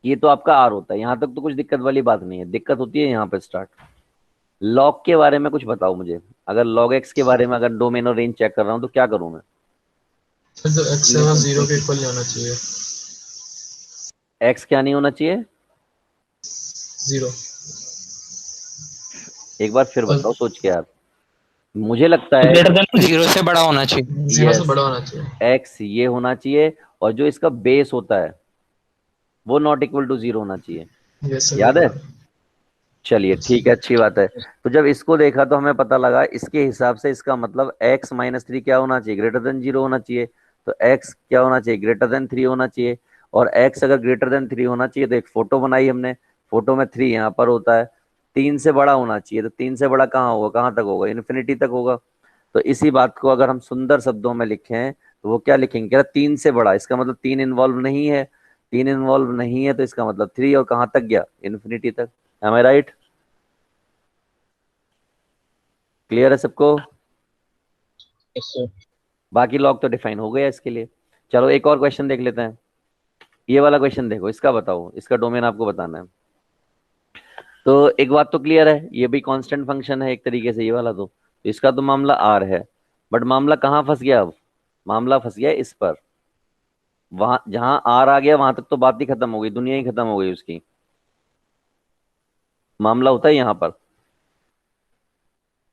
ये तो आपका आर होता है, यहां तक तो कुछ दिक्कत वाली बात नहीं है। दिक्कत होती है यहाँ पे स्टार्ट। लॉग के बारे में कुछ बताओ मुझे। अगर log x के बारे में अगर डोमेन और रेंज चेक कर रहा हूँ तो क्या करूँ मैं? सर जो x है वो 0 के इक्वल नहीं होना चाहिए। x क्या नहीं होना चाहिए? 0। एक बार फिर बताओ सोच के यार। मुझे लगता है ग्रेटर देन 0 से बड़ा होना चाहिए। 0 से Yes. बड़ा होना चाहिए। x ये होना चाहिए और जो इसका बेस होता है वो नॉट इक्वल टू 0 होना चाहिए। यस सर, याद है? बिल्कुल। चलिए ठीक है, अच्छी बात है। तो जब इसको देखा तो हमें पता लगा इसके हिसाब से इसका मतलब x माइनस 3 क्या होना चाहिए? ग्रेटर देन 0 होना चाहिए। तो x क्या होना चाहिए? ग्रेटर देन 3 होना चाहिए। और x अगर ग्रेटर देन 3 होना चाहिए तो एक फोटो बनाई हमने, फोटो में 3 यहाँ पर होता है। 3 से बड़ा होना चाहिए, तो 3 से बड़ा कहाँ होगा? कहाँ तक होगा? इन्फिनिटी तक होगा। तो इसी बात को अगर हम सुंदर शब्दों में लिखें तो वो क्या लिखेंगे? कह रहा 3 से बड़ा, इसका मतलब 3 इन्वॉल्व नहीं है। 3 इन्वॉल्व नहीं है तो इसका मतलब 3, और कहाँ तक गया? इन्फिनिटी तक। M I right? क्लियर है सबको? Yes sir. बाकी लॉग तो डिफाइन हो गया इसके लिए। चलो एक और क्वेश्चन देख लेते हैं। ये वाला क्वेश्चन देखो, इसका बताओ, इसका डोमेन आपको बताना है। तो एक बात तो क्लियर है, ये भी कांस्टेंट फंक्शन है एक तरीके से, ये वाला तो इसका तो मामला आर है। बट मामला कहाँ फंस गया अब? मामला फंस गया इस पर। वहां जहां आर आ गया वहां तक तो बात ही खत्म हो गई, दुनिया ही खत्म हो गई उसकी। मामला होता है यहाँ पर।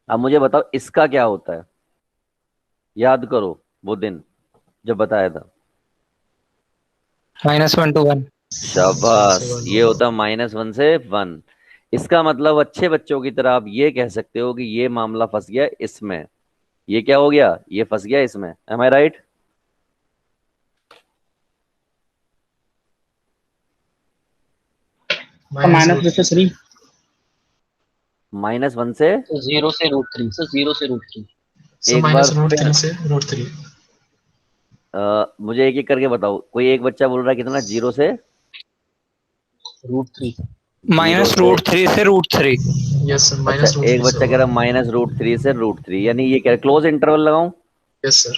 अब मुझे बताओ इसका क्या होता है? याद करो वो दिन जब बताया था। -1 to 1। शाबाश, ये होता है -1 से 1। इसका मतलब अच्छे बच्चों की तरह आप ये कह सकते हो कि ये मामला फंस गया इसमें। ये क्या हो गया? ये फंस गया इसमें। M I right? -3। -1 से तो 0 से √3 सर, 0 से √3। सर एक माइनस बार रूट फिर 3 से √3। मुझे एक एक करके बताओ। कोई एक बच्चा बोल रहा है कितना? 0 से √3। जीरो से -√3 से √3। यस सर, अच्छा, माइनस रूट एक 3 से बच्चा कह होगा। रहा -√3 से √3, यानी ये कह रहा क्लोज इंटरवल लगाऊं। Yes sir.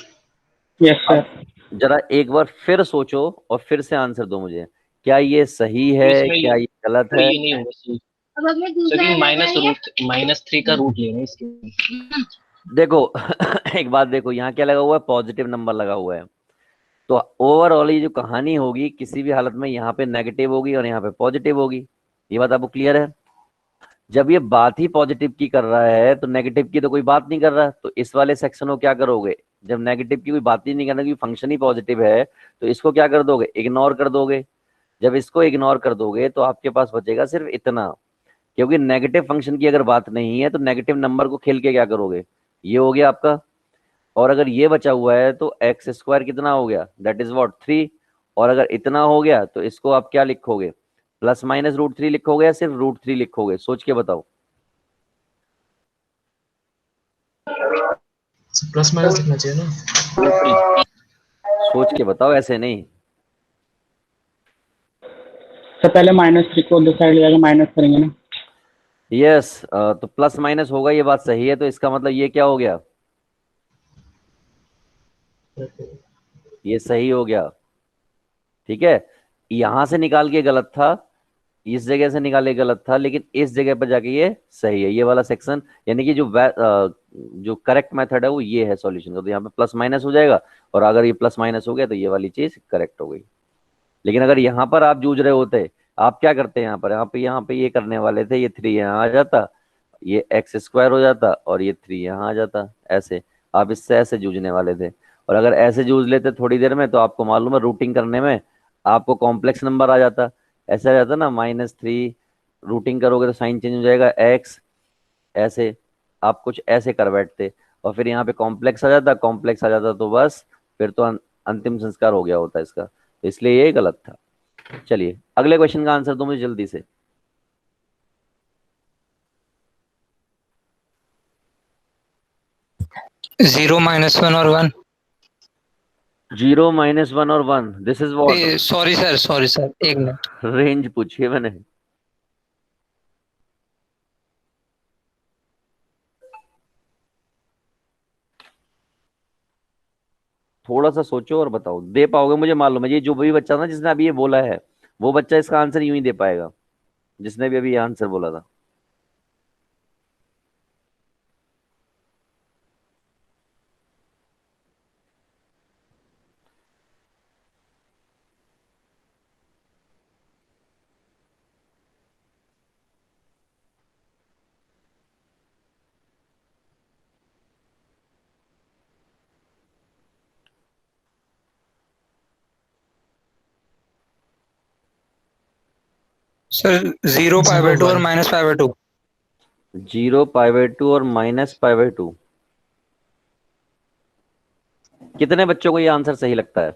Yes sir. अब जरा एक बार फिर सोचो और फिर से आंसर दो मुझे। क्या ये सही तो है? इसमें क्या ये गलत तो है? ये नहीं होगा सर, क्योंकि -3 का रूट लेना है इसके। देखो एक बात देखो, यहाँ क्या लगा हुआ है? पॉजिटिव नंबर लगा हुआ है। तो ओवरऑल ये जो कहानी होगी किसी भी हालत में यहाँ पे नेगेटिव होगी और यहाँ पे पॉजिटिव होगी। ये बात आपको क्लियर है? जब ये बात ही पॉजिटिव की कर रहा है तो नेगेटिव की तो कोई बात नहीं कर रहा। तो इस वाले सेक्शन को क्या करोगे? जब नेगेटिव की कोई बात ही नहीं करना क्योंकि फंक्शन ही पॉजिटिव है, तो इसको क्या कर दोगे? इग्नोर कर दोगे। जब इसको इग्नोर कर दोगे तो आपके पास बचेगा सिर्फ इतना, क्योंकि नेगेटिव फंक्शन की अगर बात नहीं है तो नेगेटिव नंबर को खेल के क्या करोगे? ये हो गया आपका। और अगर ये बचा हुआ है तो एक्स स्क्वायर कितना हो गया? That is what? 3। और अगर इतना हो गया तो इसको आप क्या लिखोगे? +-√3 लिखोगे या सिर्फ √3 लिखोगे? सोच के बताओ। प्लस माइनस लिखना चाहिए ना। √3। सोच के बताओ, ऐसे नहीं। तो पहले -3 को उधर साइड ले जाकर माइनस करेंगे ना। यस, तो प्लस माइनस होगा, ये बात सही है। तो इसका मतलब ये क्या हो गया? ये सही हो गया। ठीक है, यहां से निकाल के गलत था, इस जगह से निकाले गलत था, लेकिन इस जगह पर जाके ये सही है। ये वाला सेक्शन यानी कि जो करेक्ट मेथड है वो ये है सॉल्यूशन का। तो यहाँ पे प्लस माइनस हो जाएगा, और अगर ये प्लस माइनस हो गया तो ये वाली चीज करेक्ट हो गई। लेकिन अगर यहाँ पर आप जूझ रहे होते, आप क्या करते? यहाँ पे ये करने वाले थे, ये 3 यहाँ आ जाता, ये x² हो जाता, और ये 3 यहाँ आ जाता। ऐसे आप इससे ऐसे जूझने वाले थे। और अगर ऐसे जूझ लेते थोड़ी देर में तो आपको मालूम है रूटिंग करने में आपको कॉम्प्लेक्स नंबर आ जाता। ऐसा आ जाता ना, -3 रूटिंग करोगे तो साइन चेंज हो जाएगा x, ऐसे आप कुछ ऐसे कर बैठते, और फिर यहाँ पे कॉम्प्लेक्स आ जाता। कॉम्प्लेक्स आ जाता तो बस फिर तो अंतिम संस्कार हो गया होता इसका। तो इसलिए ये गलत था। चलिए अगले क्वेश्चन का आंसर दो मुझे जल्दी से। 0 -1 और 1। 0 -1 और 1, this is what? Sorry sir, एक मिनट। रेंज पूछिए मैंने। थोड़ा सा सोचो और बताओ, दे पाओगे मुझे मालूम है। ये जो भी बच्चा ना जिसने अभी ये बोला है, वो बच्चा इसका आंसर यूं ही दे पाएगा, जिसने भी अभी ये आंसर बोला था। सर 0 π/2 और 0 -π/2। 0 π/2 और -π/2। कितने बच्चों को ये आंसर सही लगता है?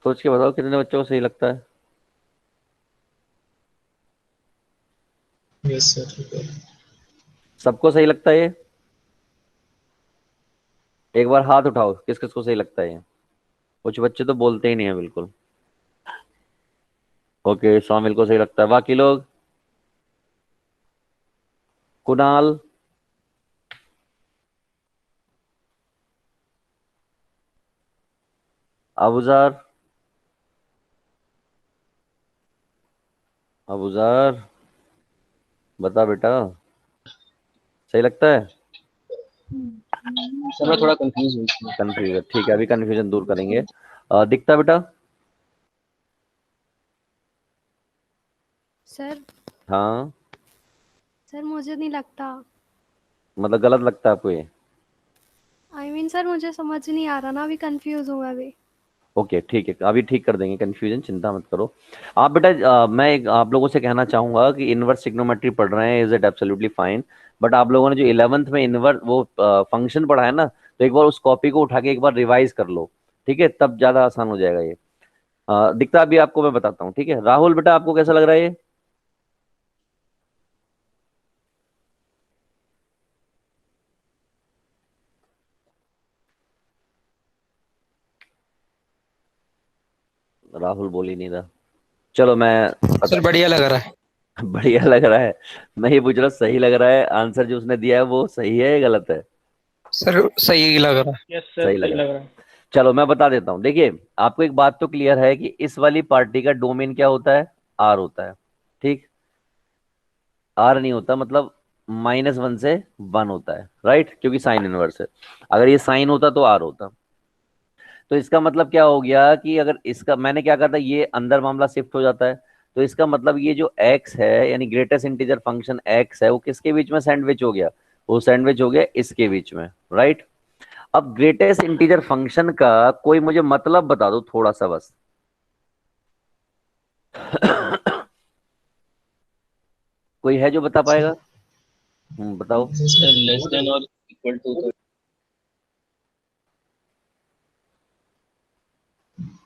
सोच के बताओ कितने बच्चों को सही लगता है। यस सर, ठीक है। सबको सही लगता है ये? एक बार हाथ उठाओ किस किस को सही लगता है ये। कुछ बच्चे तो बोलते ही नहीं है बिल्कुल। ओके, शामिल को सही लगता है, बाकी लोग? कुणाल? अबूजर? अबूजर बता बेटा, सही लगता है? सर मैं थोड़ा कंफ्यूज हूँ इसमें। कंफ्यूज है, ठीक है, अभी कंफ्यूजन दूर करेंगे। दिखता बेटा? सर हाँ, सर मुझे नहीं लगता। मतलब गलत लगता है आपको ये? सर मुझे समझ नहीं आ रहा ना, अभी कंफ्यूज हूँ मैं अभी। ओके ठीक है, अभी ठीक कर देंगे कंफ्यूजन, चिंता मत करो। आप बेटा मैं आप लोगों से कहना चाहूंगा कि इनवर्स ट्रिग्नोमेट्री पढ़ रहे हैं, is it absolutely fine. But आप लोगों ने जो 11th में इनवर्स वो फंक्शन पढ़ा है ना, तो एक बार उस कॉपी को उठा के एक बार रिवाइज कर लो, ठीक है, तब ज्यादा आसान हो जाएगा ये। दिखता अभी आपको मैं बताता हूँ, ठीक है। राहुल बेटा आपको कैसा लग रहा है ये? राहुल बोल ही नहीं रहा। चलो मैं सर बढ़िया लग रहा है। बढ़िया लग रहा है? मैं ये पूछ रहा हूँ सही लग रहा है? आंसर जो उसने दिया है वो सही है या गलत है? सर सही लग रहा है। यस सर, सही लग सही रहा लग है। रहा है। चलो मैं बता देता हूँ, देखिए आपको एक बात तो क्लियर है कि इस वाली पार्टी का डोमेन क्या होता है? आर होता है, ठीक। आर नहीं होता, मतलब -1 से 1 होता है, राइट, क्योंकि साइन इनवर्स है। अगर ये साइन होता तो आर होता। तो इसका मतलब क्या हो गया कि अगर इसका मैंने क्या कहा था, ये अंदर मामला शिफ्ट हो जाता है, तो इसका मतलब ये जो x है यानी ग्रेटेस्ट इंटीजर फंक्शन x है, वो किसके बीच में सैंडविच हो गया? वो सैंडविच हो गया इसके बीच में, राइट। अब ग्रेटेस्ट इंटीजर फंक्शन का कोई मुझे मतलब बता दो थोड़ा सा बस। कोई है जो बता पाएगा? बताओ। सर लेस देन और इक्वल टू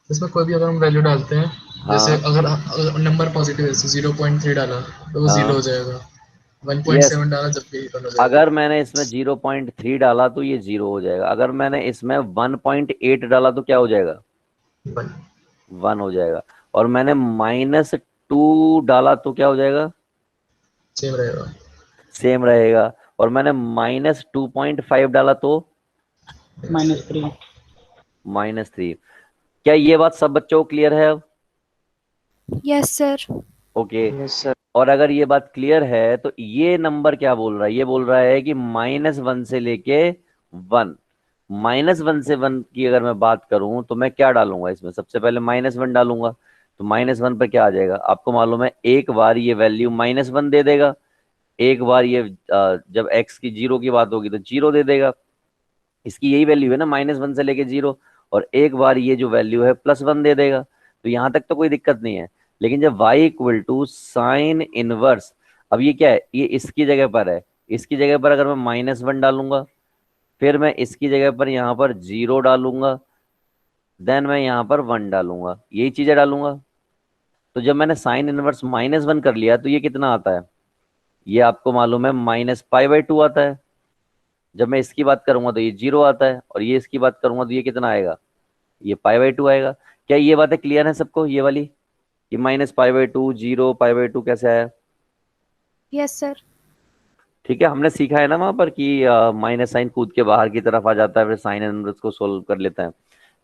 तो इसमें कोई भी अगर हम वैल्यू डालते हैं, जैसे हाँ अगर नंबर पॉजिटिव है, 0.3 डाला तो वो जीरो हाँ, हो जाएगा। यस। 1.7 डाला जब भी इक्वल हो जाएगा। अगर मैंने इसमें 0.3 डाला तो ये 0 हो जाएगा, अगर मैंने इसमें 1.8 डाला तो क्या हो जाएगा? 1 1 हो जाएगा। और मैंने -2 डाला तो क्या हो जाएगा? सेम रहेगा। सेम रहेगा। और मैंने -2.5 डाला तो -3। -3। क्या ये बात सब बच्चों को क्लियर है अब? Yes sir. Okay. Yes sir. और अगर ये बात क्लियर है तो ये नंबर क्या बोल रहा है? ये बोल रहा है कि -1 से लेके 1। -1 से 1 की अगर मैं बात करूं तो मैं क्या डालूंगा इसमें? सबसे पहले -1 डालूंगा। तो -1 पर क्या आ जाएगा? आपको मालूम है एक बार ये वैल्यू -1 दे देगा, एक बार ये जब x की 0 की बात होगी तो 0 दे देगा। इसकी यही वैल्यू है ना, -1 से लेके 0। और एक बार ये जो वैल्यू है +1 दे देगा। तो यहां तक तो कोई दिक्कत नहीं है। लेकिन जब y equal to sine inverse, अब ये क्या है? ये इसकी जगह पर है। इसकी जगह पर अगर मैं -1 डालूंगा, फिर मैं इसकी जगह पर यहाँ पर 0 डालूंगा, देन मैं यहाँ पर 1 डालूंगा, यही चीजें डालूंगा। तो जब मैंने साइन इनवर्स -1 कर लिया तो ये कितना आता है? ये आपको मालूम है -π/2 आता है। जब मैं इसकी बात करूंगा तो ये 0 आता है, और ये इसकी बात करूंगा तो ये कितना आएगा? ये π/2 आएगा। क्या ये बातें क्लियर है सबको, ये वाली कि -π/2 0 π/2 कैसे आया? Yes sir. ठीक है, हमने सीखा है ना वहां पर कि माइनस साइन कूद के बाहर की तरफ आ जाता है, फिर साइन इनवर्स को सोल्व कर लेता है।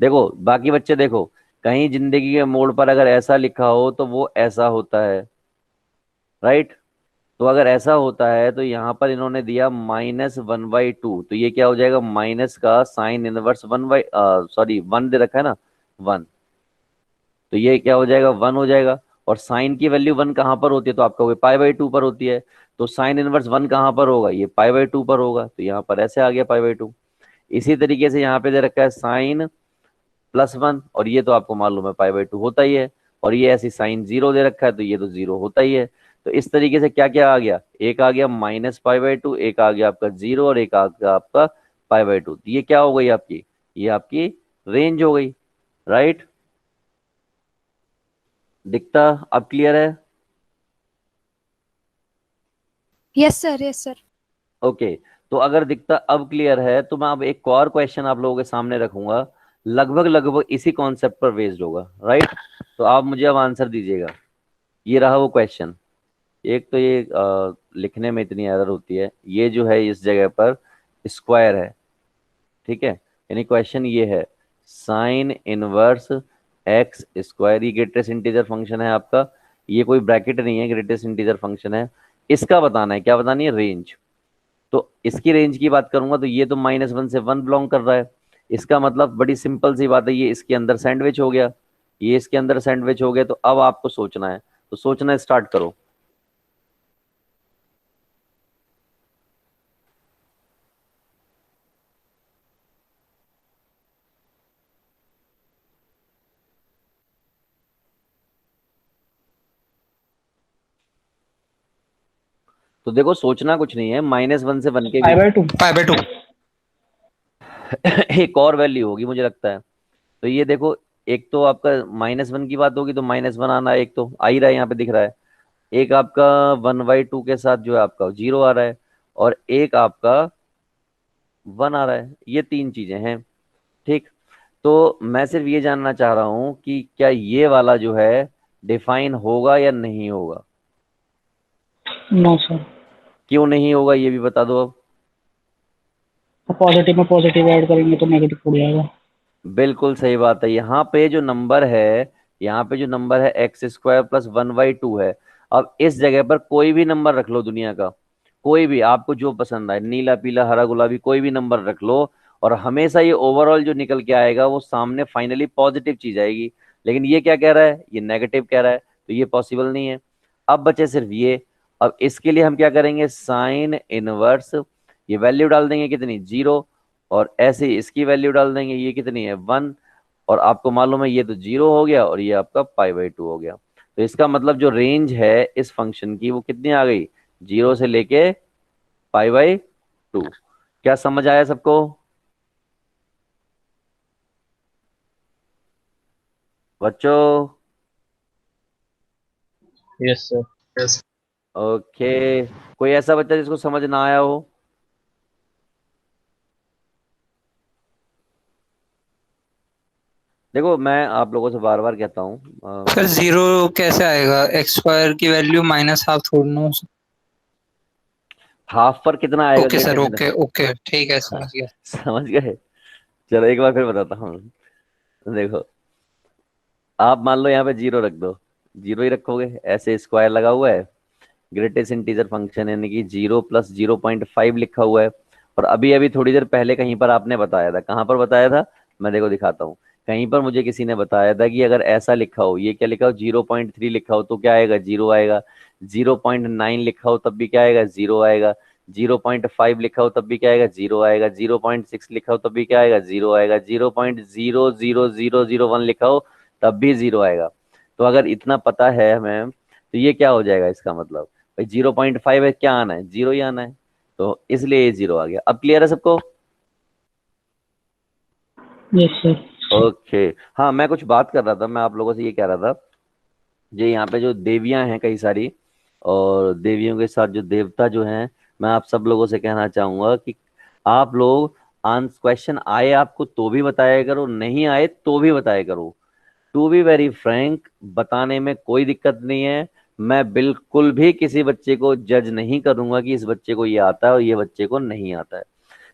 देखो बाकी बच्चे देखो, कहीं जिंदगी के मोड़ पर अगर ऐसा लिखा हो तो वो ऐसा होता है, राइट। तो अगर ऐसा होता है तो यहाँ पर इन्होंने दिया -1/2, तो ये क्या हो जाएगा? माइनस का साइन इनवर्स 1 दे रखा है ना, 1। तो ये क्या हो जाएगा? 1 हो जाएगा। और साइन की वैल्यू 1 कहाँ पर होती है? तो आपका π/2 पर होती है। तो साइन इनवर्स 1 कहाँ पर होगा? ये π/2 पर होगा, तो यहाँ पर ऐसे आ गया π/2। इसी तरीके से यहाँ पे दे रखा है साइन +1, और ये तो आपको मालूम है π/2 होता ही है, और ये ऐसी साइन 0 दे रखा है तो ये तो 0 होता ही है। तो इस तरीके से क्या क्या आ गया, एक आ गया -π/2, एक आ गया आपका 0, और एक आ गया आपका π/2। तो ये क्या हो गई आपकी, ये आपकी रेंज हो गई, राइट। दिखता अब क्लियर है? Yes sir, yes sir. Okay, तो अगर दिखता अब क्लियर है तो मैं अब एक और क्वेश्चन आप लोगों के सामने रखूंगा, लगभग लगभग इसी कॉन्सेप्ट पर बेस्ड होगा, राइट। तो आप मुझे अब आंसर दीजिएगा। ये रहा वो क्वेश्चन। एक तो ये लिखने में इतनी एरर होती है, ये जो है इस जगह पर स्क्वायर है, ठीक है, यानी क्वेश्चन ये है साइन इनवर्स एक्स स्क्वायर, ये ग्रेटेस्ट इंटीजर फंक्शन है आपका, ये कोई ब्रैकेट नहीं है, ग्रेटेस्ट इंटीजर फंक्शन है, इसका बताना है, क्या बतानी है, रेंज। तो इसकी रेंज की बात करूंगा तो ये तो -1 से 1 बिलोंग कर रहा है, इसका मतलब बड़ी सिंपल सी बात है, ये इसके अंदर सैंडविच हो गया, ये इसके अंदर सैंडविच हो गया। तो अब आपको सोचना है, तो सोचना स्टार्ट करो। तो देखो सोचना कुछ नहीं है, -1 से 1 के π/2। π/2। एक और वैल्यू होगी मुझे लगता है। तो ये देखो, एक तो आपका -1 की बात होगी तो -1 आना है, एक तो आ ही रहा है यहाँ पे दिख रहा है, एक आपका 1/2 के साथ जो है आपका 0 आ रहा है, और एक आपका 1 आ रहा है, ये तीन चीजें हैं, ठीक। तो मैं सिर्फ ये जानना चाह रहा हूँ कि क्या ये वाला जो है डिफाइन होगा या नहीं होगा। नो सर, क्यों नहीं होगा ये भी बता दो अब। तो पॉजिटिव में पॉजिटिव ऐड करेंगे तो नेगेटिव हो जाएगा। बिल्कुल सही बात है, यहाँ पे जो नंबर है, यहाँ पे जो नंबर है x² + 1/2 है। अब इस जगह पर कोई भी नंबर रख लो दुनिया का, कोई भी आपको जो पसंद आए, नीला पीला हरा गुलाबी कोई भी नंबर रख लो, और हमेशा ये ओवरऑल जो निकल के आएगा वो सामने फाइनली पॉजिटिव चीज आएगी। लेकिन ये क्या कह रहा है, ये नेगेटिव कह रहा है, तो ये पॉसिबल नहीं है। अब बचे सिर्फ ये। अब इसके लिए हम क्या करेंगे, साइन इनवर्स, ये वैल्यू डाल देंगे कितनी, 0, और ऐसे ही इसकी वैल्यू डाल देंगे, ये कितनी है, 1, और आपको मालूम है ये तो 0 हो गया और ये आपका π/2 हो गया। तो इसका मतलब जो रेंज है इस फंक्शन की वो कितनी आ गई, 0 से लेके π/2। क्या समझ आया सबको? बच्चों, यस सर। यस। ओके, कोई ऐसा बच्चा जिसको समझ ना आया हो? देखो मैं आप लोगों से बार बार कहता हूँ, सर 0 कैसे आएगा, x² की वैल्यू -½ थोड़ी ना हो सकती। हाफ पर कितना आएगा okay sir, greatest? Okay okay, ठीक है, हाँ, समझ गया। समझ गए। चलो एक बार फिर बताता हूँ। देखो, आप मान लो यहाँ पे 0 रख दो, 0 ही रखोगे, ऐसे स्क्वायर लगा हुआ है, ग्रेटेस्ट इंटीजर फंक्शन यानी कि 0 + 0.5 लिखा हुआ है। और अभी अभी थोड़ी देर पहले कहीं पर आपने बताया था, कहाँ पर बताया था, मैं देखो दिखाता हूँ। कहीं पर मुझे किसी ने बताया था कि अगर ऐसा लिखा हो, ये क्या लिखा हो, 0.3 लिखा हो तो क्या आएगा, 0 आएगा। 0.9 लिखा हो तब भी क्या आएगा, 0 आएगा। 0.5 लिखा हो तब भी क्या आएगा, 0 आएगा। 0.6 लिखा हो तब भी क्या आएगा, 0 आएगा। 0.00001 लिखा हो तब भी 0 आएगा। तो अगर इतना पता है हमें तो ये क्या हो जाएगा, इसका मतलब भाई 0.5 है, क्या आना है, 0 ही आना है, तो इसलिए ये 0 आ गया। अब क्लियर है सबको? Yes sir. ओके। हाँ, मैं कुछ बात कर रहा था, मैं आप लोगों से ये कह रहा था, जो यहाँ पे जो देवियां हैं कई सारी, और देवियों के साथ जो देवता जो हैं, मैं आप सब लोगों से कहना चाहूंगा कि आप लोग क्वेश्चन आए आपको तो भी बताया करो, नहीं आए तो भी बताया करो। टू बी वेरी फ्रैंक, बताने में कोई दिक्कत नहीं है। मैं बिल्कुल भी किसी बच्चे को जज नहीं करूंगा कि इस बच्चे को ये आता है और ये बच्चे को नहीं आता है।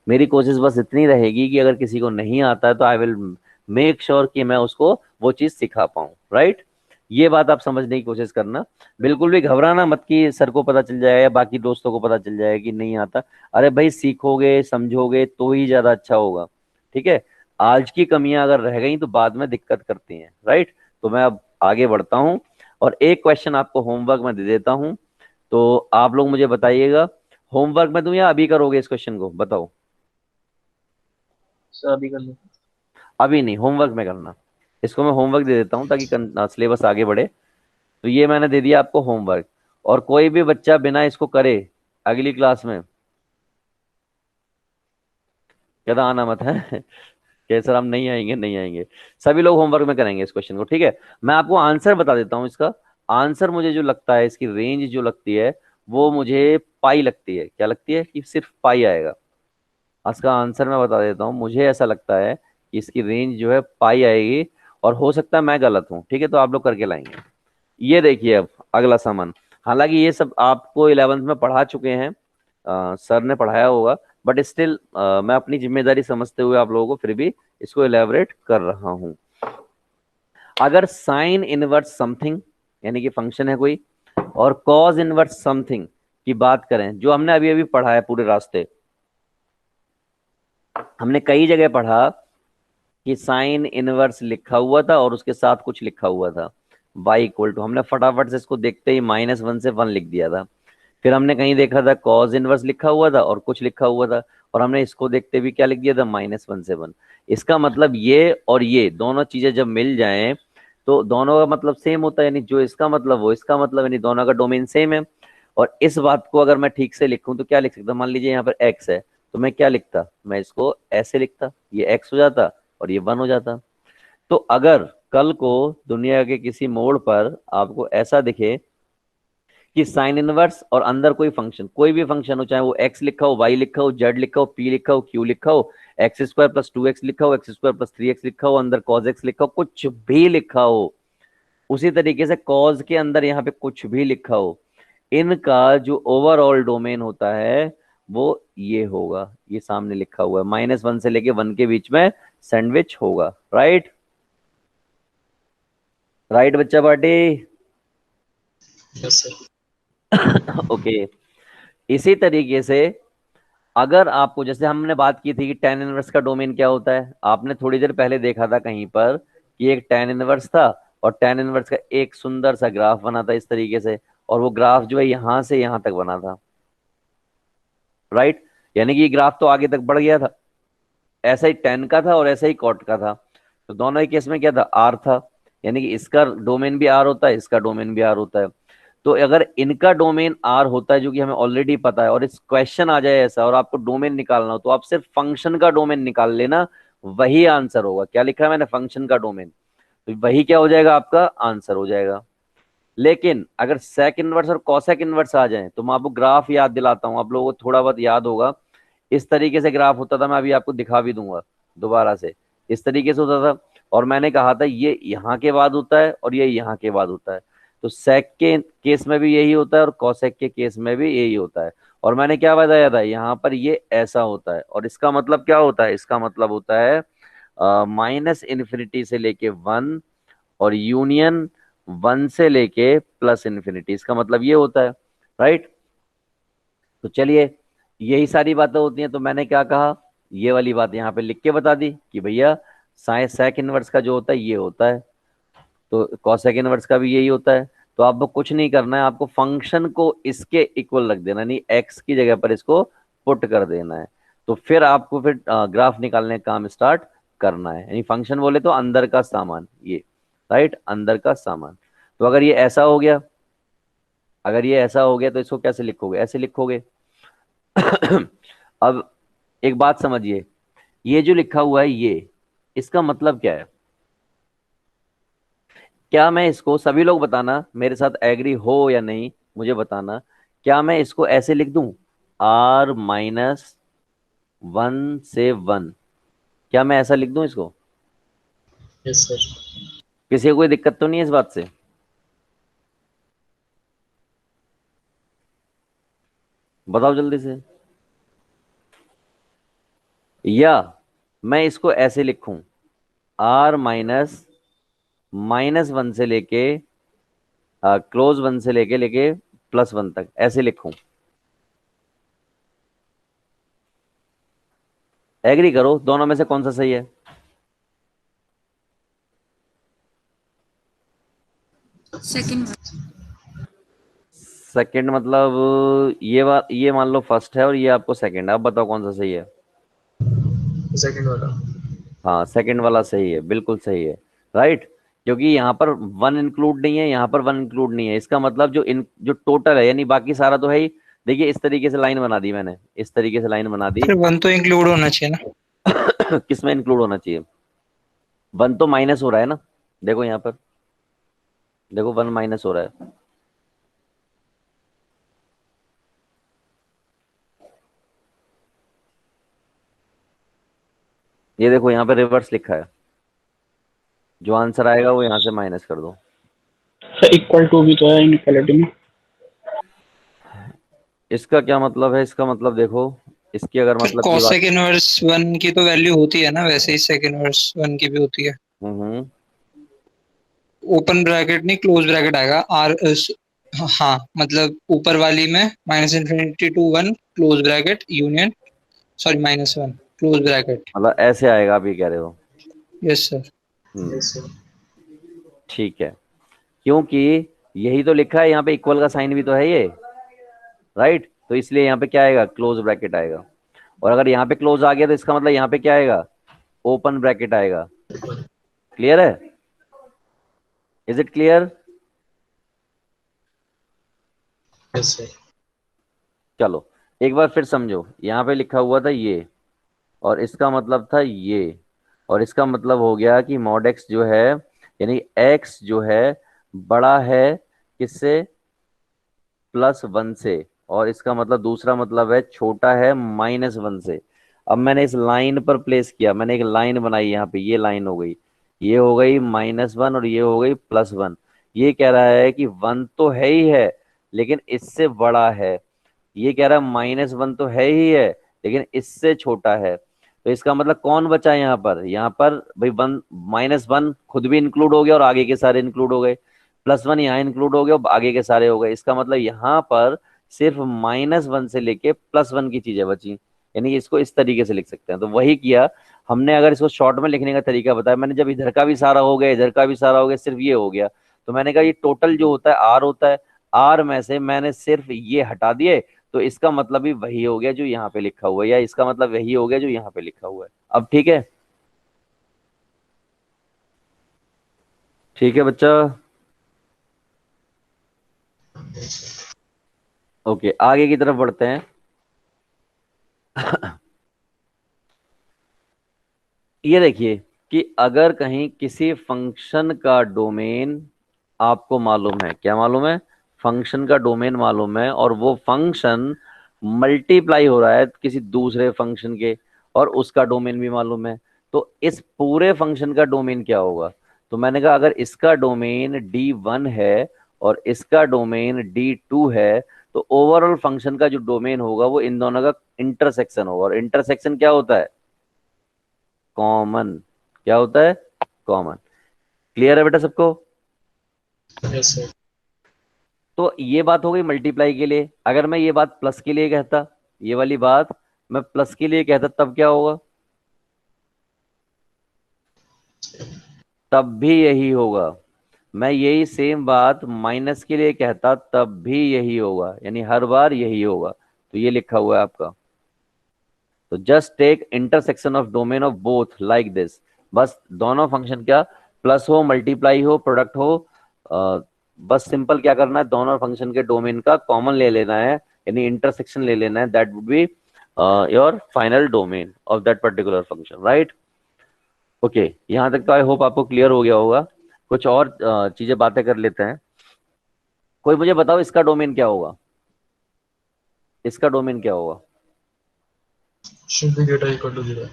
मेरी कोशिश बस इतनी रहेगी कि अगर किसी को नहीं आता है तो आई विल मेक श्योर कि मैं उसको वो चीज सिखा पाऊं, राइट। ये बात आप समझने की कोशिश करना, बिल्कुल भी घबराना मत कि सर को पता चल जाएगा या बाकी दोस्तों को पता चल जाएगा कि नहीं आता। अरे भाई, सीखोगे समझोगे तो ही ज्यादा अच्छा होगा, ठीक है। आज की कमियां अगर रह गई तो बाद में दिक्कत करती हैं, राइट। तो मैं अब आगे बढ़ता हूं और एक क्वेश्चन आपको होमवर्क में दे देता हूं, तो आप लोग मुझे बताइएगा, होमवर्क में तुम या अभी करोगे इस क्वेश्चन को, बताओ। सर अभी कर लो। अभी नहीं, होमवर्क में करना। इसको मैं होमवर्क दे देता हूँ ताकि सिलेबस आगे बढ़े। तो ये मैंने दे दिया आपको होमवर्क, और कोई भी बच्चा बिना इसको करे अगली क्लास में कहता आना मत है कि सर हम नहीं आएंगे, नहीं आएंगे। सभी लोग होमवर्क में करेंगे इस क्वेश्चन को, ठीक है। मैं आपको आंसर बता देता हूँ इसका। आंसर मुझे जो लगता है, इसकी रेंज जो लगती है वो मुझे पाई लगती है। क्या लगती है? कि सिर्फ पाई आएगा। इसका आंसर मैं बता देता हूँ, मुझे ऐसा लगता है कि इसकी रेंज जो है पाई आएगी, और हो सकता है मैं गलत हूँ, ठीक है। तो आप लोग करके लाएंगे। ये देखिए अब अगला सामान। हालांकि ये सब आपको 11th में पढ़ा चुके हैं, सर ने पढ़ाया होगा, बट स्टिल मैं अपनी जिम्मेदारी समझते हुए आप लोगों को फिर भी इसको इलेबोरेट कर रहा हूं। अगर साइन इनवर्स समथिंग यानी कि फंक्शन है कोई, और कॉज इनवर्स समथिंग की बात करें, जो हमने अभी अभी पढ़ा है पूरे रास्ते, हमने कई जगह पढ़ा कि साइन इनवर्स लिखा हुआ था और उसके साथ कुछ लिखा हुआ था, y इक्वल टू, हमने फटाफट से इसको देखते ही -1 से 1 लिख दिया था। फिर हमने कहीं देखा था कॉज इनवर्स लिखा हुआ था और कुछ लिखा हुआ था, और हमने इसको देखते भी क्या लिख दिया था, -1 से 1। इसका मतलब ये और ये दोनों चीजें जब मिल जाएं तो दोनों का मतलब सेम होता है, यानी जो इसका मतलब वो इसका मतलब, यानी दोनों का डोमेन सेम है। और इस बात को अगर मैं ठीक से लिखूं तो क्या लिख सकता, मान लीजिए यहाँ पर x है, तो मैं क्या लिखता, मैं इसको ऐसे लिखता, ये x हो जाता और ये 1 हो जाता। तो अगर कल को दुनिया के किसी मोड़ पर आपको ऐसा दिखे कि साइन इनवर्स और अंदर कोई फंक्शन, कोई भी फंक्शन हो, चाहे वो x लिखा हो, y लिखा हो, z लिखा हो, p लिखा हो, q लिखा हो, x² + 2x लिखा हो, x² + 3x लिखा हो, अंदर cos x लिखा हो, कुछ भी लिखा हो, उसी तरीके से cos के अंदर यहाँ पे कुछ भी लिखा हो, इनका जो ओवरऑल डोमेन होता है वो ये होगा, ये सामने लिखा हुआ है, -1 से लेके 1 के बीच में सैंडविच होगा। राइट राइट बच्चा पार्टी। Yes sir. ओके। इसी तरीके से अगर आपको, जैसे हमने बात की थी कि tan इनवर्स का डोमेन क्या होता है, आपने थोड़ी देर पहले देखा था कहीं पर कि एक tan इनवर्स था, और tan इनवर्स का एक सुंदर सा ग्राफ बना था इस तरीके से, और वो ग्राफ जो है यहां से यहां तक बना था। राइट, यानी कि ये ग्राफ तो आगे तक बढ़ गया था, ऐसा ही tan का था और ऐसा ही cot का था। तो दोनों ही केस में क्या था, r था, यानी कि इसका डोमेन भी r होता है, इसका डोमेन भी r होता है। तो अगर इनका डोमेन r होता है, जो कि हमें ऑलरेडी पता है, और इस क्वेश्चन आ जाए ऐसा और आपको डोमेन निकालना हो, तो आप सिर्फ फंक्शन का डोमेन निकाल लेना, वही आंसर होगा। क्या लिखा है मैंने, फंक्शन का डोमेन, तो वही क्या हो जाएगा, आपका आंसर हो जाएगा। लेकिन अगर सेक इनवर्स और कॉसेक इनवर्स आ जाए, तो मैं आपको ग्राफ याद दिलाता हूं, आप लोगों को थोड़ा बहुत याद होगा। इस तरीके से ग्राफ होता था, मैं अभी आपको दिखा भी दूंगा दोबारा से, इस तरीके से होता था, और मैंने कहा था ये यहाँ के बाद होता है और ये यहाँ के बाद होता है। तो सेक के केस में भी यही होता है और कॉसेक के केस में भी यही होता है। और मैंने क्या बताया था, यहाँ पर ये ऐसा होता है, और इसका मतलब क्या होता है, इसका मतलब होता है -∞ से लेके 1 और यूनियन 1 से लेके +∞, इसका मतलब ये होता है। राइट, तो चलिए यही सारी बातें होती हैं। तो मैंने क्या कहा, ये वाली बात यहाँ पे लिख के बता दी कि भैया सेक इनवर्स का जो होता है ये होता है, तो कॉसेक इनवर्स का भी यही होता है। तो आपको कुछ नहीं करना है, आपको फंक्शन को इसके इक्वल रख देना, नहीं x की जगह पर इसको पुट कर देना है। तो फिर आपको फिर ग्राफ निकालने का काम स्टार्ट करना है, यानी फंक्शन बोले तो अंदर का सामान ये, राइट, अंदर का सामान। तो अगर ये ऐसा हो गया, अगर ये ऐसा हो गया तो इसको कैसे लिखोगे, ऐसे लिखोगे। अब एक बात समझिए, ये जो लिखा हुआ है ये, इसका मतलब क्या है, क्या मैं इसको, सभी लोग बताना मेरे साथ एग्री हो या नहीं, मुझे बताना, क्या मैं इसको ऐसे लिख दूं, r-1 से 1, क्या मैं ऐसा लिख दूं इसको? Yes sir. किसी को कोई दिक्कत तो नहीं है इस बात से? बताओ जल्दी से। या मैं इसको ऐसे लिखूं, r-1 से लेके क्लोज 1 से लेके +1 तक, ऐसे लिखूं? एग्री करो, दोनों में से कौन सा सही है? सेकंड मतलब ये मान लो फर्स्ट है और ये आपको सेकंड है, अब बताओ कौन सा सही है? सेकंड वाला। हाँ सेकंड वाला सही है, बिल्कुल सही है, राइट। क्योंकि यहाँ पर वन इंक्लूड नहीं है, यहाँ पर वन इंक्लूड नहीं है, इसका मतलब जो टोटल है यानी बाकी सारा तो है ही। देखिए इस तरीके से लाइन बना दी मैंने, इस तरीके से लाइन बना दी। फिर 1 तो इंक्लूड होना चाहिए ना। किसमें इंक्लूड होना चाहिए? 1 तो माइनस हो रहा है ना, देखो यहाँ पर, देखो 1 माइनस हो रहा है। ये देखो यहाँ पे रिवर्स लिखा है, जो आंसर आएगा वो यहाँ से माइनस कर दो। सर इक्वल टू भी तो है इनइक्वालिटी में। इसका क्या मतलब है? इसका मतलब देखो, इसकी अगर मतलब की बात, कॉसेक इनवर्स 1 की तो वैल्यू होती है ना, वैसे ही सेक इनवर्स 1 की भी होती है। हम्म, ओपन ब्रैकेट नहीं क्लोज ब्रैकेट आएगा आर। हाँ मतलब ऊपर वाली में -∞ to 1 close bracket union, sorry -1 close bracket. मतलब ऐसे आएगा, आप ये कह रहे हो? Yes sir. Yes, sir. ठीक है, क्योंकि यही तो लिखा है यहाँ पे, इक्वल का साइन भी तो है ये, राइट। तो इसलिए यहाँ पे क्या आएगा? क्लोज ब्रैकेट आएगा। और अगर यहाँ पे क्लोज आ गया तो इसका मतलब यहाँ पे क्या आएगा? ओपन ब्रैकेट आएगा। क्लियर है? Is it clear? Yes, sir. चलो एक बार फिर समझो, यहाँ पे लिखा हुआ था ये, और इसका मतलब था ये, और इसका मतलब हो गया कि मॉड एक्स जो है, यानी एक्स जो है बड़ा है किससे? +1 से, और इसका मतलब दूसरा मतलब है छोटा है -1 से। अब मैंने इस लाइन पर प्लेस किया, मैंने एक लाइन बनाई यहाँ पे, ये लाइन हो गई, ये हो गई -1 और ये हो गई +1। ये कह रहा है कि 1 तो है ही है लेकिन इससे बड़ा है, ये कह रहा है -1 तो है ही है लेकिन इससे छोटा है। तो इसका मतलब कौन बचा है यहाँ पर? यहाँ पर भाई 1 -1 खुद भी इंक्लूड हो गया और आगे के सारे इंक्लूड हो गए, +1 यहाँ इंक्लूड हो गया और आगे के सारे हो गए। इसका मतलब यहाँ पर सिर्फ -1 से लेके +1 की चीजें बची, यानी इसको इस तरीके से लिख सकते हैं। तो वही किया हमने। अगर इसको शॉर्ट में लिखने का तरीका बताया मैंने, जब इधर का भी सारा हो गया, इधर का भी सारा हो गया, सिर्फ ये हो गया, तो मैंने कहा ये टोटल जो होता है आर होता है, आर में से मैंने सिर्फ ये हटा दिए, तो इसका मतलब भी वही हो गया जो यहाँ पे लिखा हुआ है, या इसका मतलब वही हो गया जो यहाँ पे लिखा हुआ है। अब ठीक है? ठीक है बच्चा? ओके, आगे की तरफ बढ़ते हैं। ये देखिए कि अगर कहीं किसी फंक्शन का डोमेन आपको मालूम है, क्या मालूम है? फंक्शन का डोमेन मालूम है, और वो फंक्शन मल्टीप्लाई हो रहा है किसी दूसरे फंक्शन के, और उसका डोमेन भी मालूम है, तो इस पूरे फंक्शन का डोमेन क्या होगा? तो मैंने कहा अगर इसका डोमेन D1 है और इसका डोमेन D2 है, तो ओवरऑल फंक्शन का जो डोमेन होगा वो इन दोनों का इंटरसेक्शन होगा। और इंटरसेक्शन क्या होता है? कॉमन। क्या होता है? कॉमन। क्लियर है बेटा सबको? Yes, sir. तो ये बात हो गई मल्टीप्लाई के लिए। अगर मैं ये बात प्लस के लिए कहता, ये वाली बात मैं प्लस के लिए कहता, तब क्या होगा? तब भी यही होगा। मैं यही सेम बात माइनस के लिए कहता, तब भी यही होगा, यानी हर बार यही होगा। तो ये लिखा हुआ है आपका। तो just take intersection of domain of both like this. बस दोनों फंक्शन क्या, प्लस हो, मल्टीप्लाई हो, प्रोडक्ट हो, बस सिंपल क्या करना है, दोनों फंक्शन के डोमेन का कॉमन ले लेना है, यानी इंटरसेक्शन ले लेना है। That would be your final domain of that particular function, right? Okay, यहाँ तक तो आई होप आपको क्लियर हो गया होगा। कुछ और चीजें बातें कर लेते हैं। कोई मुझे बताओ इसका डोमेन क्या होगा? इसका डोमेन क्या होगा? Should be greater equal to 0.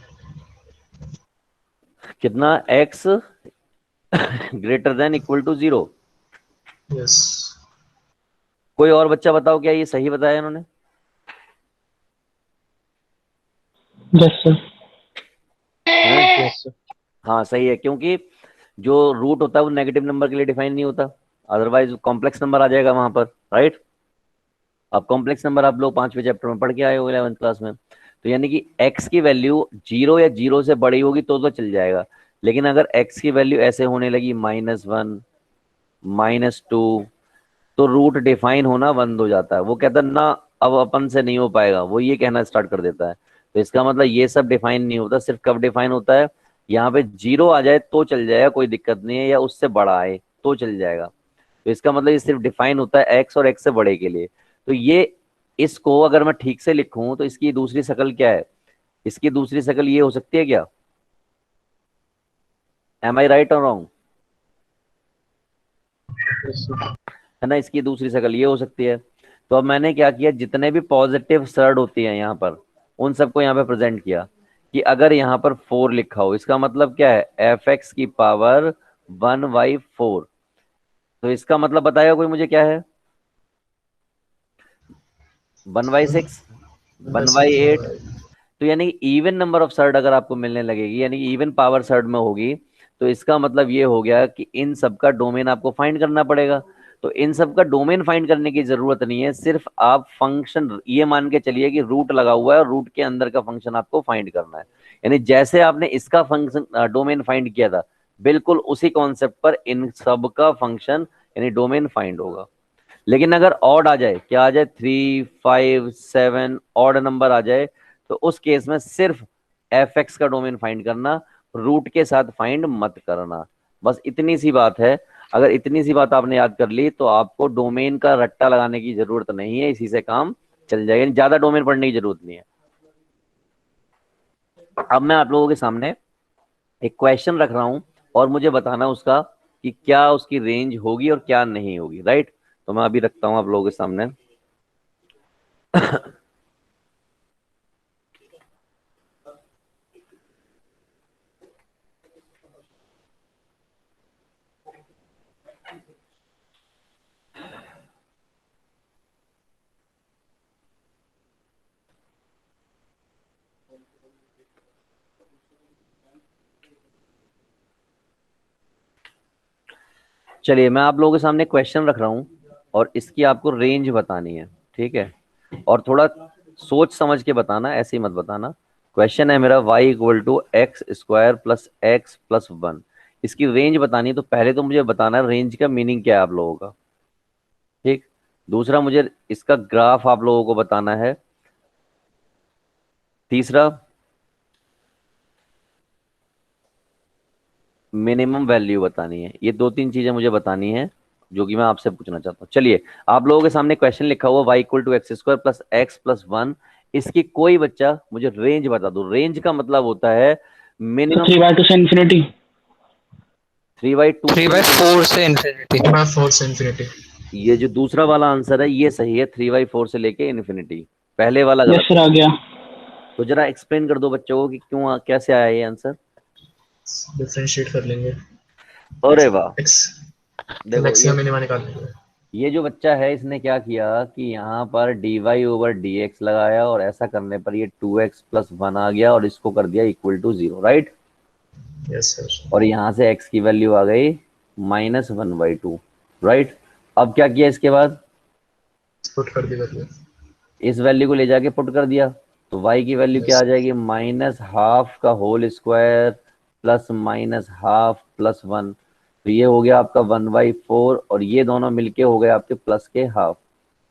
कितना? x greater than equal to 0। Yes. कोई और बच्चा बताओ, क्या ये सही बताया इन्होंने? Yes sir. Yes, sir. हाँ सही है, क्योंकि जो रूट होता है वो नेगेटिव नंबर के लिए डिफाइन नहीं होता, अदरवाइज कॉम्प्लेक्स नंबर आ जाएगा वहां पर, राइट? अब कॉम्प्लेक्स नंबर आप लोग 5वें चैप्टर में पढ़ के आए हो 11th क्लास में। तो यानी कि x की वैल्यू 0 या 0 से बड़ी होगी तो चल जाएगा, लेकिन अगर x की वैल्यू ऐसे होने लगी -1 -2, तो रूट डिफाइन होना बंद हो जाता है। वो कहता है ना अब अपन से नहीं हो पाएगा, वो ये कहना स्टार्ट कर देता है। तो इसका मतलब ये सब डिफाइन नहीं होता, सिर्फ कब डिफाइन होता है? यहाँ पे 0 आ जाए तो चल जाएगा, कोई दिक्कत नहीं है, या उससे बड़ा आए तो चल जाएगा। तो इसका मतलब ये सिर्फ डिफाइन होता है x और x से बड़े के लिए। तो ये, इसको अगर मैं ठीक से लिखूं तो इसकी दूसरी शक्ल क्या है? इसकी दूसरी शक्ल ये हो सकती है क्या? एम आई राइट और रॉन्ग? है ना, इसकी दूसरी शक्ल ये हो सकती है। तो अब मैंने क्या किया, जितने भी पॉजिटिव सर्ड होती हैं यहाँ पर, उन सबको यहाँ पे प्रेजेंट किया कि अगर यहाँ पर 4 लिखा हो, इसका मतलब क्या है, एफ एक्स की पावर 1/4। तो इसका मतलब बताएगा कोई मुझे क्या है? 1/6, 1/8। तो यानी इवन नंबर ऑफ सर्ड अगर आपको मिलने लगेगी, यानी इवन पावर सर्ड में होगी, तो इसका मतलब ये हो गया कि इन सब का डोमेन आपको फाइंड करना पड़ेगा। तो इन सब का डोमेन फाइंड करने की जरूरत नहीं है, सिर्फ आप फंक्शन ये मान के चलिए कि रूट लगा हुआ है और रूट के अंदर का फंक्शन आपको फाइंड करना है। यानी जैसे आपने इसका फंक्शन डोमेन फाइंड किया था, बिल्कुल उसी कॉन्सेप्ट पर इन सब का फंक्शन यानी डोमेन फाइंड होगा। लेकिन अगर ऑड आ जाए, क्या आ जाए, 3, 5, 7 ऑड नंबर आ जाए, तो उस केस में सिर्फ एफ एक्स का डोमेन फाइंड करना, रूट के साथ फाइंड मत करना। बस इतनी सी बात है। अगर इतनी सी बात आपने याद कर ली तो आपको डोमेन का रट्टा लगाने की जरूरत नहीं है, इसी से काम चल जाएगा, ज्यादा डोमेन पढ़ने की जरूरत नहीं है। अब मैं आप लोगों के सामने एक क्वेश्चन रख रहा हूं और मुझे बताना उसका कि क्या उसकी रेंज होगी और क्या नहीं होगी, राइट? तो मैं अभी रखता हूं आप लोगों के सामने। चलिए, मैं आप लोगों के सामने क्वेश्चन रख रहा हूं और इसकी आपको रेंज बतानी है, ठीक है? और थोड़ा सोच समझ के बताना, ऐसे ही मत बताना। क्वेश्चन है मेरा y = x² + x + 1। इसकी रेंज बतानी है, तो पहले तो मुझे बताना है रेंज का मीनिंग क्या है आप लोगों का, ठीक? दूसरा, मुझे इसका ग्राफ आप लोगों को बताना है। तीसरा, मिनिमम वैल्यू बतानी है। ये 2-3 चीजें मुझे बतानी है जो कि मैं आपसे पूछना चाहता हूँ। चलिए, आप लोगों के सामने क्वेश्चन लिखा हुआ y = x² + x + 1। इसकी कोई बच्चा मुझे रेंज बता दो। रेंज का मतलब होता है मिनिमम 3/2 से इन्फिनिटी। 3/2 3/4 से इन्फिनिटी। 3/4 से इंफिनिटी। ये जो दूसरा वाला आंसर है ये सही है, 3/4 से लेके इन्फिनिटी। पहले वाला यस गलत सर, है। आ गया। तो जरा एक्सप्लेन कर दो बच्चों को कि क्यों, कैसे आया ये आंसर। डिफरेंशिएट कर लेंगे, अरे वाह, x देखो मैक्सिमम मिनिमा निकाल लेंगे। ये जो बच्चा है इसने क्या किया कि यहाँ पर dy/dx लगाया और ऐसा करने पर ये 2x + 1 आ गया और इसको कर दिया = 0, राइट? Yes sir. और यहाँ से x की वैल्यू आ गई -1/2, राइट? अब क्या किया इसके बाद, पुट कर दी वैल्यू। इस वैल्यू को ले जाके पुट कर दिया, तो y की वैल्यू क्या आ जाएगी, -12 + -1 + 1। तो ये हो गया आपका 1/4 और ये दोनों मिलके हो गए आपके प्लस के हाफ,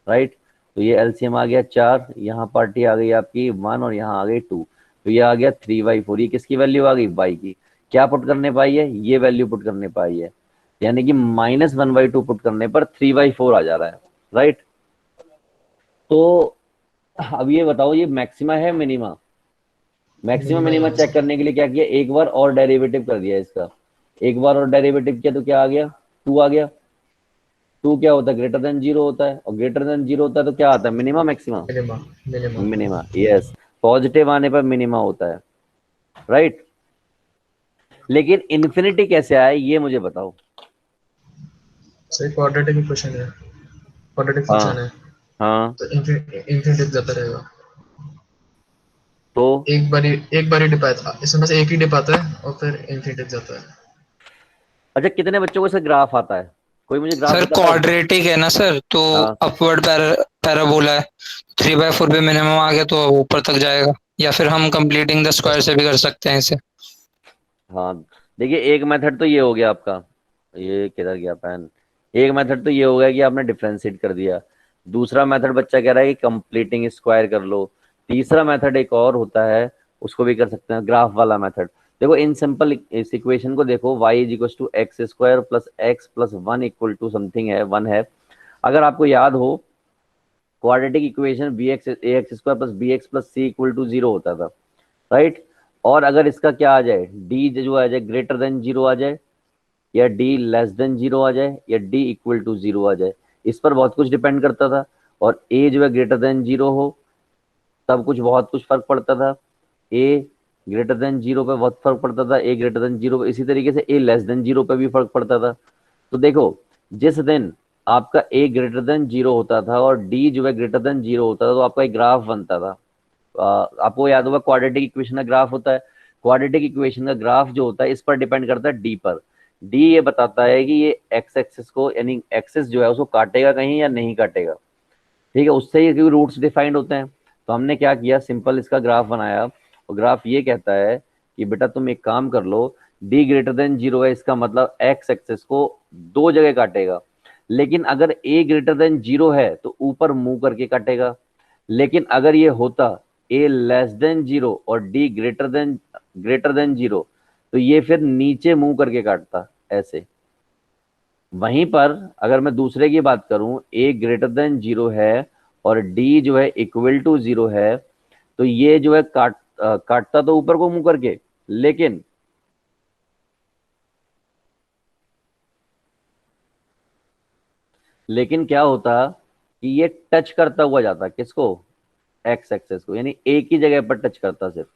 राइट? तो ये एलसीएम आ गया 4, यहाँ पार्टी आ गई आपकी 1 और यहाँ आ गई 2। तो ये आ गया 3/4। ये किसकी वैल्यू आ गई, y की। क्या पुट करने पाई है, ये वैल्यू पुट करने पाई है, यानी कि -1/2 पुट करने पर 3/4 आ जा रहा है, राइट? तो अब ये बताओ, ये मैक्सिमा है मिनिमा? मैक्सिमम मिनिमा चेक करने के लिए क्या किया, एक बार और डेरिवेटिव कर दिया इसका। एक बार और डेरिवेटिव किया तो क्या आ गया, 2 आ गया। 2 क्या होता है, >0 होता है, और >0 होता है तो क्या आता है, minima maxima? Minima. Minima. Minima, yes. Positive आने पर मिनिमा होता है, राइट? लेकिन इन्फिनिटी कैसे आया ये मुझे बताओ। सर क्वाड्रेटिक इक्वेशन है, क्वाड्रेटिक हाँ फंक्शन है, हाँ, तो इंफिनिटी जाता रहेगा। तो एक बार ही डिप आता है, इसमें बस एक ही डिप आता है और फिर इंफिनिटी जाता है। अच्छा, कितने बच्चों को इसका ग्राफ आता है? कोई मुझे ग्राफ सर बता पाएगा? क्वाड्रेटिक है ना सर, तो हाँ, अपवर्ड पैराबोला है। 3/4 पे मिनिमम आ गया तो ऊपर तक जाएगा, या फिर हम कंप्लीटिंग द स्क्वायर से भी कर सकते हैं इसे। हाँ, देखिए एक मेथड तो ये हो गया आपका, ये किधर गया पेन। एक मेथड तो ये हो गया कि आपने डिफरेंशिएट कर दिया। दूसरा मेथड बच्चा कह रहा है कि कंप्लीटिंग स्क्वायर कर लो। तीसरा मेथड एक और होता है, उसको भी कर सकते हैं, ग्राफ वाला मेथड। देखो इन सिंपल इस इक्वेशन को देखो, y is equal to x square plus x plus one equal to something है, वन है। अगर आपको याद हो quadratic equation b x a x square plus b x plus c equal to zero होता था, राइट। और अगर इसका क्या आ जाए, डी जो आ जाए ग्रेटर देन जीरो आ जाए, या डी लेस देन जीरो आ जाए, या डी इक्वल टू जीरो आ जाए, इस पर बहुत कुछ डिपेंड करता था। और ए जो है ग्रेटर देन जीरो हो तब कुछ बहुत कुछ फर्क पड़ता था, ए ग्रेटर देन जीरो पे बहुत फर्क पड़ता था, ए ग्रेटर देन जीरो पे, इसी तरीके से ए लेस देन जीरो पे भी फर्क पड़ता था। तो देखो जिस दिन आपका ए ग्रेटर देन जीरो होता था और डी जो है ग्रेटर देन जीरो होता था तो आपका एक ग्राफ बनता था। आपको याद होगा क्वाड्रेटिक इक्वेशन का ग्राफ होता है, क्वाड्रेटिक इक्वेशन का ग्राफ जो होता है इस पर डिपेंड करता है डी पर। डी ये बताता है कि ये एक्स एक्सिस को यानी एक्सिस जो है उसको काटेगा कहीं या नहीं काटेगा, ठीक है। उससे ही क्योंकि रूट्स डिफाइंड होते हैं, तो हमने क्या किया, सिंपल इसका ग्राफ बनाया। और ग्राफ ये कहता है कि बेटा तुम एक काम कर लो, डी ग्रेटर देन जीरो है, इसका मतलब एक्स एक्सिस को दो जगह काटेगा। लेकिन अगर ए ग्रेटर देन जीरो है तो ऊपर मुंह करके काटेगा। लेकिन अगर ये होता ए लेस देन जीरो और डी ग्रेटर देन जीरो तो ये फिर नीचे मुंह करके काटता ऐसे। वहीं पर अगर मैं दूसरे की बात करूं, ए ग्रेटर देन जीरो है और डी जो है इक्वल टू जीरो है, तो ये जो है काटता तो ऊपर को मुंह करके, लेकिन क्या होता कि ये टच करता हुआ जाता किसको, एक्स एक्सेस को, यानी ए की जगह पर टच करता सिर्फ।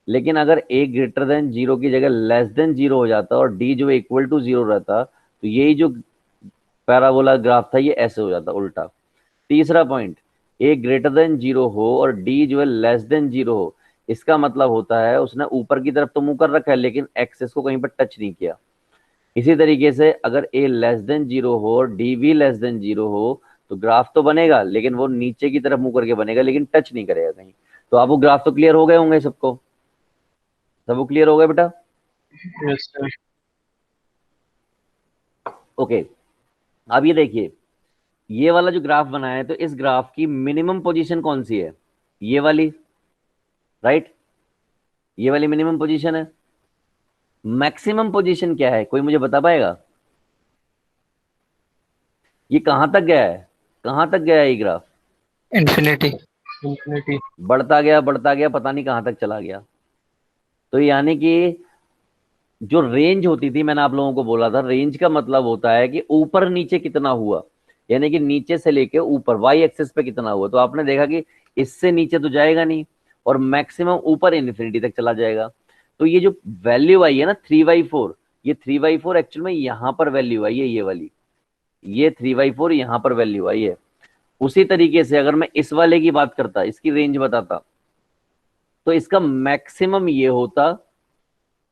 लेकिन अगर ए ग्रेटर देन जीरो की जगह लेस देन जीरो हो जाता और डी जो है इक्वल टू जीरो रहता तो यही जो पैराबोला ग्राफ था ये ऐसे हो जाता उल्टा। तीसरा पॉइंट, ए ग्रेटर देन जीरो हो और डी जो है लेस देन जीरो हो, इसका मतलब होता है उसने ऊपर की तरफ तो मुंह कर रखा है लेकिन एक्सेस को कहीं पर टच नहीं किया। इसी तरीके से अगर ए लेस देन जीरो हो और डी भी लेस देन जीरो हो तो ग्राफ तो बनेगा लेकिन वो नीचे की तरफ मुंह करके बनेगा लेकिन टच नहीं करेगा कहीं। तो आपको ग्राफ तो क्लियर हो गए होंगे, सबको सबको क्लियर हो गया बेटा? Yes sir. ओके, अब ये देखिए ये वाला जो ग्राफ बना है तो इस ग्राफ की मिनिमम पोजीशन कौन सी है, ये वाली, राइट। ये वाली मिनिमम पोजीशन है। मैक्सिमम पोजीशन क्या है, कोई मुझे बता पाएगा? ये कहां तक गया है, कहां तक गया है ये ग्राफ? इन्फिनिटी। इंफिनिटी। बढ़ता गया पता नहीं कहां तक चला गया। तो यानी कि जो रेंज होती थी, मैंने आप लोगों को बोला था रेंज का मतलब होता है कि ऊपर नीचे कितना हुआ, यानी कि नीचे से लेके ऊपर वाई एक्सिस पे कितना हुआ। तो आपने देखा कि इससे नीचे तो जाएगा नहीं और मैक्सिमम ऊपर इन्फिनिटी तक चला जाएगा। तो ये जो वैल्यू आई है ना 3/4, ये 3/4 एक्चुअल में यहां पर वैल्यू आई है, ये वाली, ये 3/4 यहां पर वैल्यू आई है। उसी तरीके से अगर मैं इस वाले की बात करता, इसकी रेंज बताता, तो इसका मैक्सिमम ये होता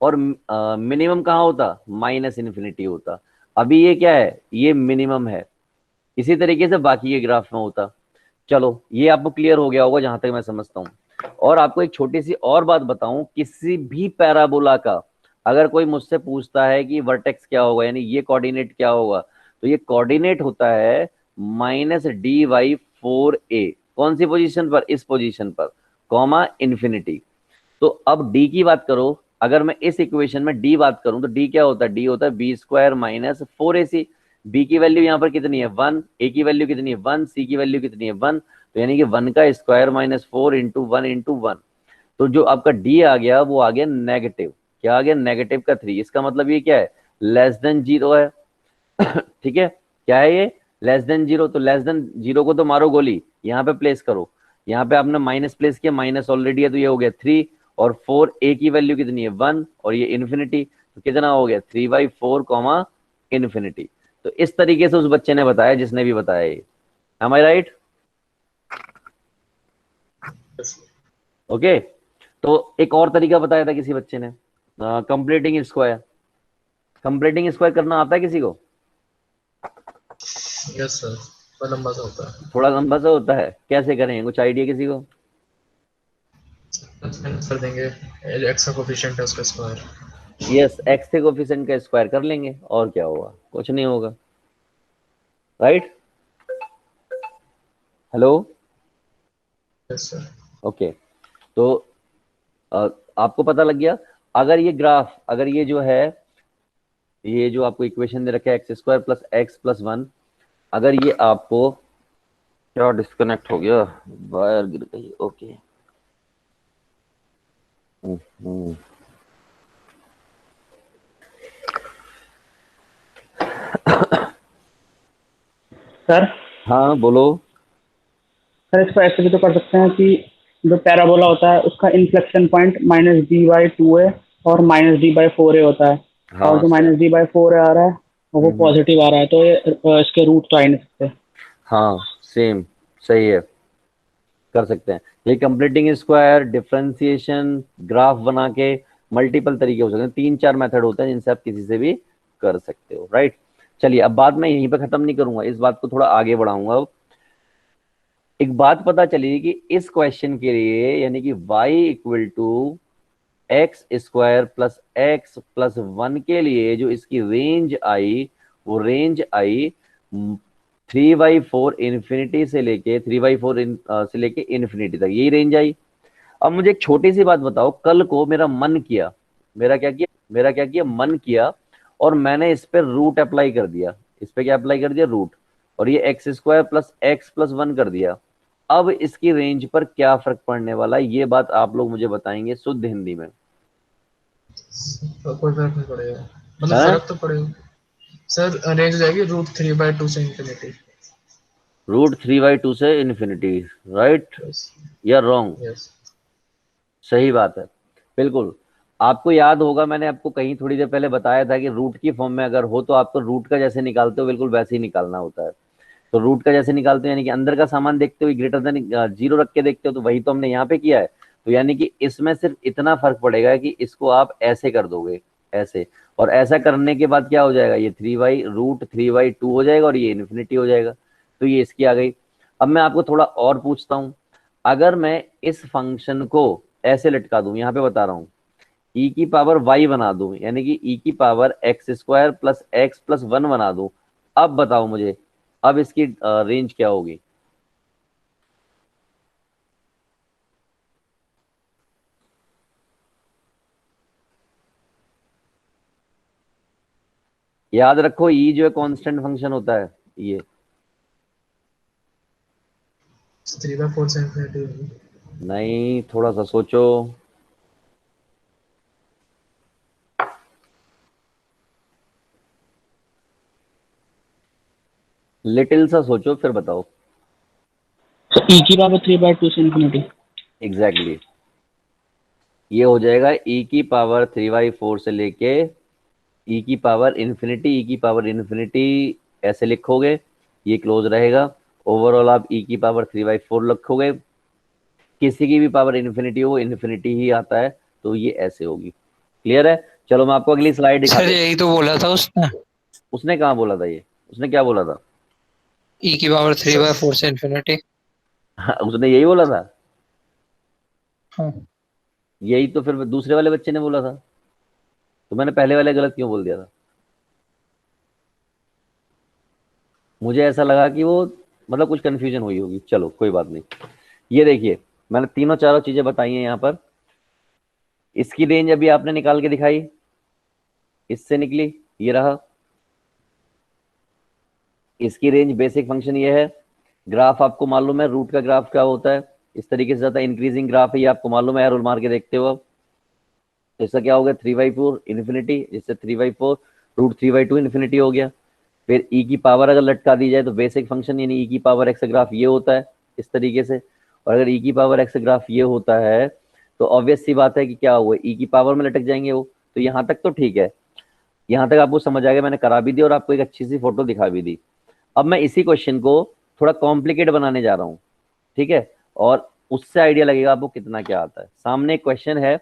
और मिनिमम कहाँ होता, माइनस इन्फिनिटी होता। अभी ये क्या है, ये मिनिमम है। इसी तरीके से बाकी के ग्राफ में होता। चलो ये आपको क्लियर हो गया होगा जहां तक मैं समझता हूं। और आपको एक छोटी सी और बात बताऊं, किसी भी पैराबोला का अगर कोई मुझसे पूछता है कि वर्टेक्स क्या होगा यानी ये कोऑर्डिनेट क्या होगा, तो ये कोऑर्डिनेट होता है -dy/4a। कौन सी पोजीशन पर, इस पोजीशन पर, कॉमा इन्फिनिटी। तो अब डी की बात करो, अगर मैं इस इक्वेशन में डी बात करूं तो डी क्या होता है, डी होता है b² - 4ac। बी की वैल्यू यहाँ पर कितनी है 1, ए की वैल्यू कितनी है 1, सी की वैल्यू कितनी है 1, तो यानी कि 1 का स्क्वायर -4 × 1 × 1। तो जो आपका डी आ गया वो आ गया नेगेटिव, क्या आ गया, नेगेटिव का 3। इसका मतलब ये क्या है, लेस देन जीरो है। ठीक है, क्या है ये, लेस देन जीरो। तो लेस देन जीरो को तो मारो गोली, यहाँ पे प्लेस करो। यहाँ पे आपने माइनस प्लेस किया, माइनस ऑलरेडी है तो ये हो गया 3 और 4, ए की वैल्यू कितनी है 1 और ये इन्फिनिटी, तो कितना हो गया 3/4 इन्फिनिटी। तो इस तरीके से उस बच्चे ने बताया जिसने भी बताया ये। M I right? ओके, तो एक और तरीका बताया था किसी बच्चे ने, कंप्लीटिंग स्क्वायर। कंप्लीटिंग स्क्वायर करना आता है किसी को? यस सर, थोड़ा लंबा सा होता है। थोड़ा लंबा सा होता है, कैसे करें, कुछ आइडिया किसी को? कर देंगे, एक्स का कोफिशिएंट है उसका स्क्वायर। यस, एक्स के कोफिशिएंट का स्क्वायर कर लेंगे और क्या होगा, कुछ नहीं होगा, right. Hello, yes sir. Okay, तो आपको पता लग गया। अगर ये ग्राफ, अगर ये जो है, ये जो आपको इक्वेशन दे रखा है x square plus x plus one, अगर ये आपको, क्या डिस्कनेक्ट हो गया, वायर गिर गई, ओके। हम्म। सर हाँ बोलो। सर इसको ऐसे भी तो कर सकते हैं कि जो पैराबोला होता है उसका इन्फ्लेक्शन पॉइंट -d/2 है और -d/4 होता है, और हाँ जो -d/4 आ रहा है वो पॉजिटिव आ रहा है, तो ये इसके रूट तो आ ही नहीं सकते। हाँ सेम, सही है, कर सकते हैं। ये कंप्लीटिंग स्क्वायर, डिफरेंशिएशन, ग्राफ बना के, मल्टीपल तरीके हो सकते हैं, 3-4 मेथड होते हैं जिनसे आप किसी से भी कर सकते हो, राइट। चलिए अब बात मैं यहीं पे खत्म नहीं करूंगा, इस बात को थोड़ा आगे बढ़ाऊंगा। अब एक बात पता चली कि इस क्वेश्चन के लिए, यानी कि y equal to x square plus x plus one के लिए जो इसकी रेंज आई, वो रेंज आई 3/4 इन्फिनिटी से लेके 3/4 से लेके इन्फिनिटी तक, यही रेंज आई। अब मुझे एक छोटी सी बात बताओ, कल को मेरा मन किया, मेरा क्या किया, मन किया, और मैंने इस पर रूट अप्लाई कर दिया, इस पे क्या अप्लाई कर दिया, रूट, और ये x square plus x plus one कर दिया। अब इसकी रेंज पर क्या फर्क पड़ने वाला है, ये बात आप लोग मुझे बताएंगे शुद्ध हिंदी में। कोई फर्क नहीं पड़ेगा, मतलब है फर्क तो पड़ेगा सर। रेंज हो जाएगी √3/2 से इंफिनिटी। √3/2 से इन्फिनिटी, राइट यस या रॉन्ग? यस। सही बात है, बिल्कुल। आपको याद होगा मैंने आपको कहीं थोड़ी देर पहले बताया था कि रूट की फॉर्म में अगर हो तो आपको रूट का जैसे निकालते हो बिल्कुल वैसे ही निकालना होता है। तो रूट का जैसे निकालते हो यानी कि अंदर का सामान देखते हो ग्रेटर देन जीरो रख के देखते हो, तो वही तो हमने यहाँ पे किया है। तो यानी कि इसमें सिर्फ इतना फर्क पड़ेगा कि इसको आप ऐसे कर दोगे, ऐसे, और ऐसा करने के बाद क्या हो जाएगा, ये 3/√3/2 हो जाएगा और ये इन्फिनिटी हो जाएगा। तो ये इसकी आ गई। अब मैं आपको थोड़ा और पूछता हूँ, अगर मैं इस फंक्शन को ऐसे लटका दूं, यहाँ पे बता रहा हूँ, ई की पावर y बना दूं, यानी कि ई की power x square plus x plus one बना दूं, अब बताओ मुझे, अब इसकी रेंज क्या होगी? याद रखो ई जो है कांस्टेंट फंक्शन होता है ये। 3/4 से इंफिनिटी होगी। नहीं, थोड़ा सा सोचो, लिटिल सा सोचो फिर बताओ। तो e की पावर 3/2 से इंफिनिटी। Exactly exactly. ये हो जाएगा ई की पावर 3/4 से लेके ई की पावर इन्फिनिटी, ई की पावर इन्फिनिटी ऐसे लिखोगे, ये क्लोज रहेगा। ओवरऑल आप ई की पावर 3/4 लिखोगे, किसी की भी पावर इन्फिनिटी हो, इन्फिनिटी ही आता है, तो ये ऐसे होगी। क्लियर है? चलो मैं आपको अगली स्लाइड दिखा सर दे। यही तो बोला था उसने, उसने कहाँ बोला था ये, उसने क्या बोला था? e की पावर 3/4 से इंफिनिटी। हाँ, उसने यही बोला था। हाँ यही तो फिर दूसरे वाले बच्चे ने बोला था, तो मैंने पहले वाले गलत क्यों बोल दिया था? मुझे ऐसा लगा कि वो, मतलब कुछ कंफ्यूजन हुई होगी। चलो कोई बात नहीं। ये देखिए, मैंने तीनों चारों चीजें बताई हैं यहाँ पर। इसकी रेंज अभी आपने निकाल के दिखाई, इससे निकली, ये रहा। इसकी रेंज बेसिक फंक्शन ये है। ग्राफ आपको मालूम है रूट का ग्राफ क्या होता है, इस तरीके से जाता है, इंक्रीजिंग ग्राफ है, ये आपको मालूम है, एरो मार के देखते हो अब। तो इसका क्या हो गया, 3/4 इन्फिनिटी, जिससे 3/4 √3/2 इन्फिनिटी हो गया। फिर ई की पावर अगर लटका दी जाए तो बेसिक फंक्शन यानी ई की पावर एक्स ग्राफ ये होता है इस तरीके से। और अगर ई की पावर एक्स ग्राफ ये होता है तो ऑब्वियस सी बात है कि क्या हुआ, ई की पावर में लटक जाएंगे वो। तो यहाँ तक तो ठीक है, यहाँ तक आपको समझ आ गया, मैंने करा भी दी और आपको एक अच्छी सी फोटो दिखा भी दी। अब मैं इसी क्वेश्चन को थोड़ा कॉम्प्लिकेट बनाने जा रहा हूँ, ठीक है, और उससे आइडिया लगेगा आपको कितना क्या आता है। सामने एक क्वेश्चन है,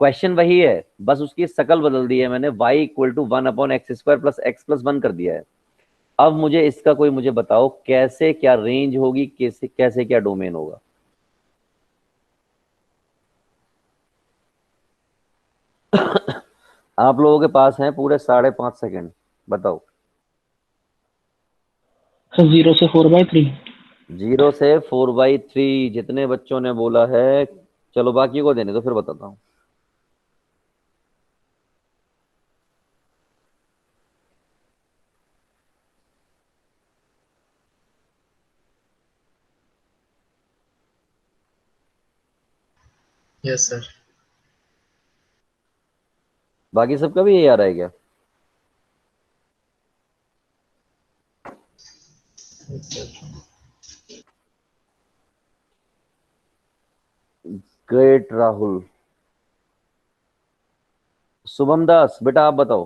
क्वेश्चन वही है, बस उसकी शकल बदल दी है मैंने, y equal to 1/x² plus x plus 1 कर दिया है। अब मुझे इसका कोई मुझे बताओ कैसे क्या रेंज होगी, कैसे कैसे क्या डोमेन होगा। आप लोगों के पास है पूरे 5.5 सेकंड, बताओ। तो 0 से 4/3। 0 से 4/3 जितने बच्चों ने बोला है, चलो बाकी को देने तो फिर बताता हूँ। Yes sir. बाकी सबका भी यही आ रहा है क्या? ग्रेट राहुल। शुभम दास बेटा आप बताओ।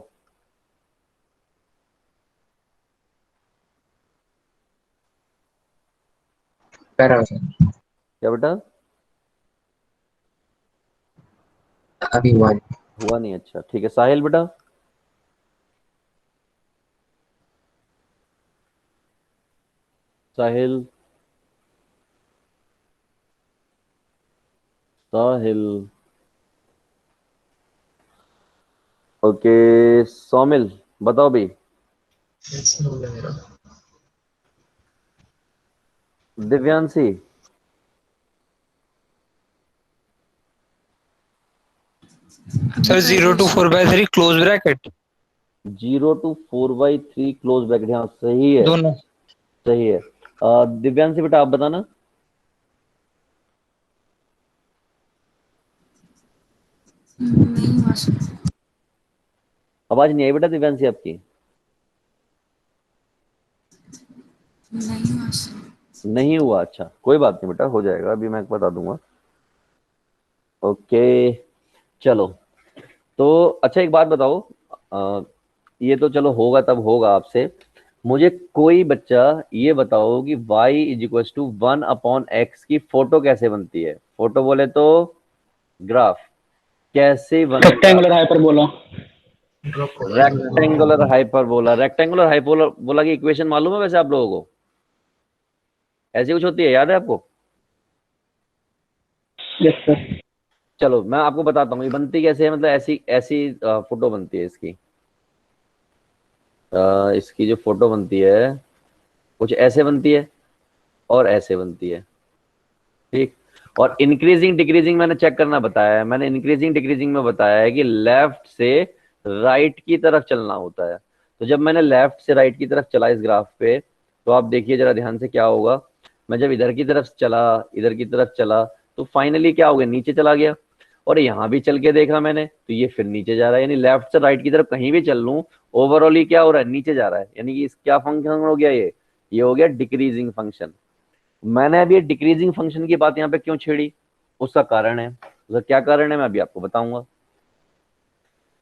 पैरा क्या बेटा? अभी हुआ नहीं। हुआ नहीं, अच्छा ठीक है। साहिल बेटा? साहिल साहिल ओके। सौमिल बताओ भाई। यस हो गया मेरा। Divyanshi? Sir 0 to 4/3 close bracket 0 to 4/3 close bracket, हाँ सही है, दोनों। सही है। दिव्यांशी बेटा आप बताना। आवाज नहीं आई बेटा दिव्यांशी आपकी। नहीं हुआ, अच्छा कोई बात नहीं बेटा, हो जाएगा, अभी मैं बता दूंगा। ओके चलो। तो अच्छा एक बात बताओ, ये तो चलो होगा तब होगा आपसे। मुझे कोई बच्चा ये बताओ कि y इज 1/x की फोटो कैसे बनती है? फोटो बोले तो ग्राफ कैसे बनेगा? Rectangular hyperbola. ड्रॉप हो रहा रेक्टेंगुलर हाइपरबोला। रेक्टेंगुलर हाइपरबोला की इक्वेशन मालूम है वैसे आप लोगों को? ऐसी कुछ होती है, याद है आपको? Yes sir. चलो मैं आपको बताता हूँ ये बनती कैसे है। मतलब ऐसी ऐसी फोटो बनती है इसकी। इसकी जो फोटो बनती है कुछ ऐसे बनती है और ऐसे बनती है, ठीक। और इंक्रीजिंग डिक्रीजिंग मैंने चेक करना बताया है। मैंने इंक्रीजिंग डिक्रीजिंग में बताया है कि लेफ्ट से राइट की तरफ चलना होता है। तो जब मैंने लेफ्ट से राइट की तरफ चला इस ग्राफ पे, तो आप देखिए जरा ध्यान से क्या होगा। मैं जब इधर की तरफ चला, इधर की तरफ चला, तो फाइनली क्या हो गया, नीचे चला गया। और यहाँ भी चल के देखा मैंने तो ये फिर नीचे जा रहा है। यानी लेफ्ट से राइट की तरफ कहीं भी चल लूं, ओवरऑल ये क्या हो रहा है, नीचे जा रहा है। यानी कि इस क्या फंक्शन हो गया, ये हो गया डिक्रीजिंग फंक्शन। मैंने अभी ये डिक्रीजिंग फंक्शन की बात यहाँ पे क्यों छेड़ी, उसका कारण है। उसका क्या कारण है मैं अभी आपको बताऊंगा।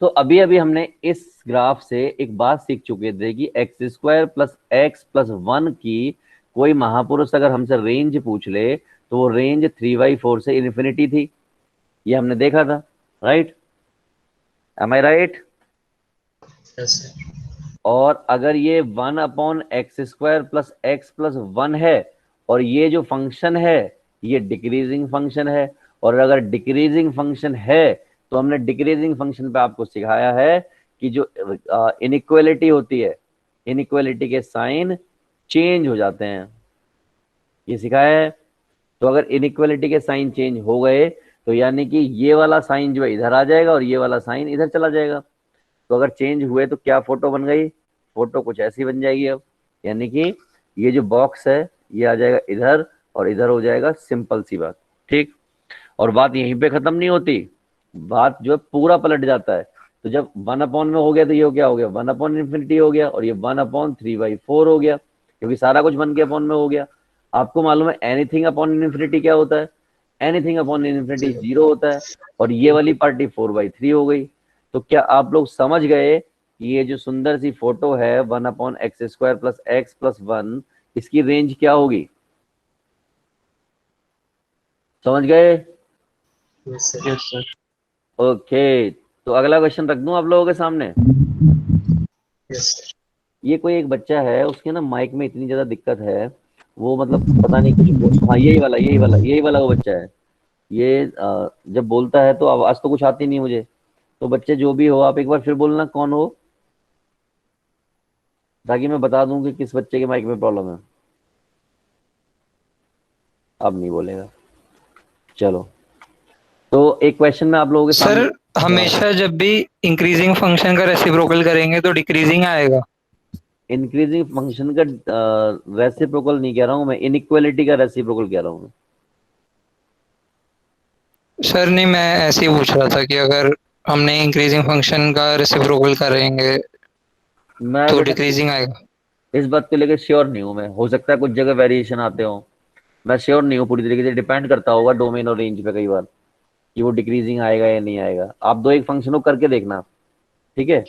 तो अभी अभी हमने इस ग्राफ से एक बात सीख चुके थे कि x² + x+1 की कोई महापुरुष अगर हमसे रेंज पूछ ले तो वो रेंज 3/4 से इन्फिनिटी थी। ये हमने देखा था, right? M I right? Yes sir. और अगर ये 1/x² + x+1 है और ये जो फंक्शन है ये डिक्रीजिंग फंक्शन है, और अगर डिक्रीजिंग फंक्शन है तो हमने डिक्रीजिंग फंक्शन पे आपको सिखाया है कि जो इनइक्वालिटी होती है, इनइक्वालिटी के साइन चेंज हो जाते हैं, ये सिखाया है। तो अगर इनइक्वालिटी के साइन चेंज हो गए तो यानी कि ये वाला साइन जो है इधर आ जाएगा और ये वाला साइन इधर चला जाएगा। तो अगर चेंज हुए तो क्या फोटो बन गई, फोटो कुछ ऐसी बन जाएगी अब। यानी कि ये जो बॉक्स है ये आ जाएगा इधर और इधर हो जाएगा, सिंपल सी बात, ठीक। और बात यहीं पे खत्म नहीं होती, बात जो है पूरा पलट जाता है। तो जब 1/, में हो गया तो ये क्या हो गया, 1/∞ हो गया, और ये 1/3/4 हो गया, क्योंकि सारा कुछ 1 के अपॉन में हो गया। आपको मालूम है एनीथिंग अपॉन इन्फिनिटी क्या होता है? एनीथिंग अपॉन इन्फिनिटी 0 होता है। और ये वाली पार्टी 4/3 हो गई। तो क्या आप लोग समझ गए कि ये जो सुंदर सी फोटो है 1/x² + x+1, इसकी रेंज क्या होगी? समझ गए? Yes sir. ओके, तो अगला क्वेश्चन रख दूं आप लोगों के सामने। Yes sir. ये कोई एक बच्चा है, उसके ना माइक में इतनी ज्यादा दिक्कत है, वो मतलब पता नहीं कुछ हाँ यही वाला वो बच्चा है। ये जब बोलता है तो आवाज तो कुछ आती नहीं मुझे। तो बच्चे जो भी हो आप एक बार फिर बोलना कौन हो, ताकि मैं बता दूं कि किस बच्चे के माइक में प्रॉब्लम है। अब नहीं बोलेगा। चलो, तो एक क्वेश्चन में आप लोगों के सर सामने। हमेशा जब भी इंक्रीजिंग फंक्शन का रेसिप्रोकल करेंगे तो डिक्रीजिंग आएगा। इंक्रीजिंग फंक्शन का रेसिप्रोकल नहीं कह रहा हूं मैं, इनइक्वालिटी का रेसिप्रोकल कह रहा हूं मैं। सर नहीं, मैं ऐसे ही पूछ रहा था कि अगर हमने इंक्रीजिंग फंक्शन का रेसिप्रोकल करेंगे मैं तो बेटा डिक्रीजिंग आएगा। इस बात को लेकर श्योर नहीं हूं मैं, हो सकता है कुछ जगह वेरिएशन आते हो, मैं श्योर नहीं हूँ पूरी तरीके से, डिपेंड करता होगा डोमेन और रेंज पे कई बार कि वो डिक्रीजिंग आएगा या नहीं आएगा। आप दो एक फंक्शन को करके देखना, ठीक है।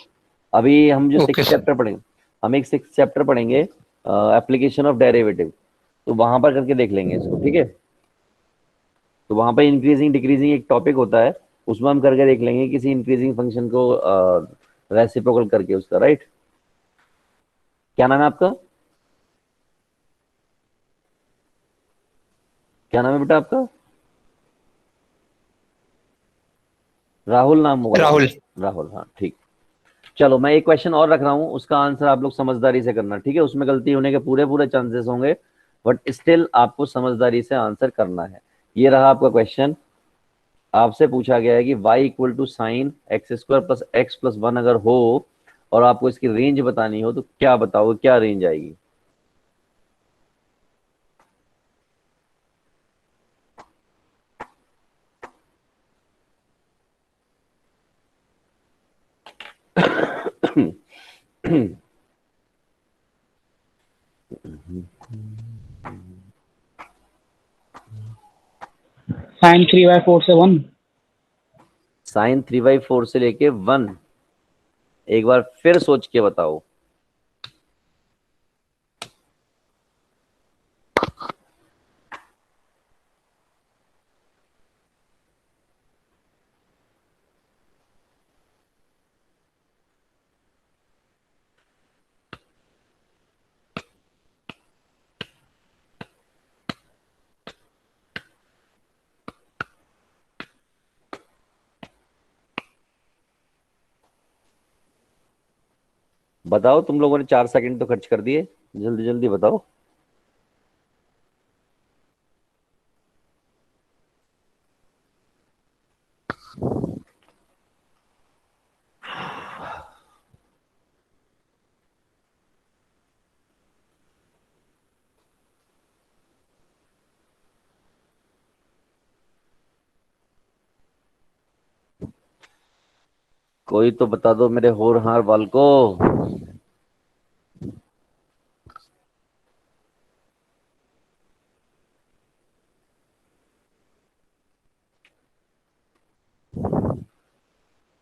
अभी हम जो ओके सिक्स सर। चैप्टर पढ़ेंगे, हम एक सिक्स चैप्टर पढ़ेंगे एप्लीकेशन ऑफ डेरिवेटिव, तो वहां पर करके देख लेंगे इसको, ठीक है। तो वहां पर इंक्रीजिंग डिक्रीजिंग एक टॉपिक होता है, उसमें हम करके देख लेंगे किसी इंक्रीजिंग फंक्शन को रेसिप्रोकल करके उसका, राइट। क्या नाम है आपका? क्या नाम है बेटा आपका? राहुल नाम होगा राहुल। शायद। राहुल, हाँ ठीक। चलो मैं एक क्वेश्चन और रख रहा हूँ, उसका आंसर आप लोग समझदारी से करना, ठीक है। उसमें गलती होने के पूरे पूरे चांसेस होंगे, बट स्टिल आपको समझदारी से आंसर करना है। ये रहा आपका क्वेश्चन। आपसे पूछा गया है कि y equal to sine x square plus x plus one अगर हो और आपको इसकी रेंज बतानी हो तो क्या बताओगे, क्या रेंज आएगी? साइन 3/4 से 1। साइन 3/4 से लेके 1, एक बार फिर सोच के बताओ। बताओ, तुम लोगों ने 4 सेकंड तो खर्च कर दिए, जल्दी जल्दी बताओ। कोई तो बता दो मेरे होनहार बाल को।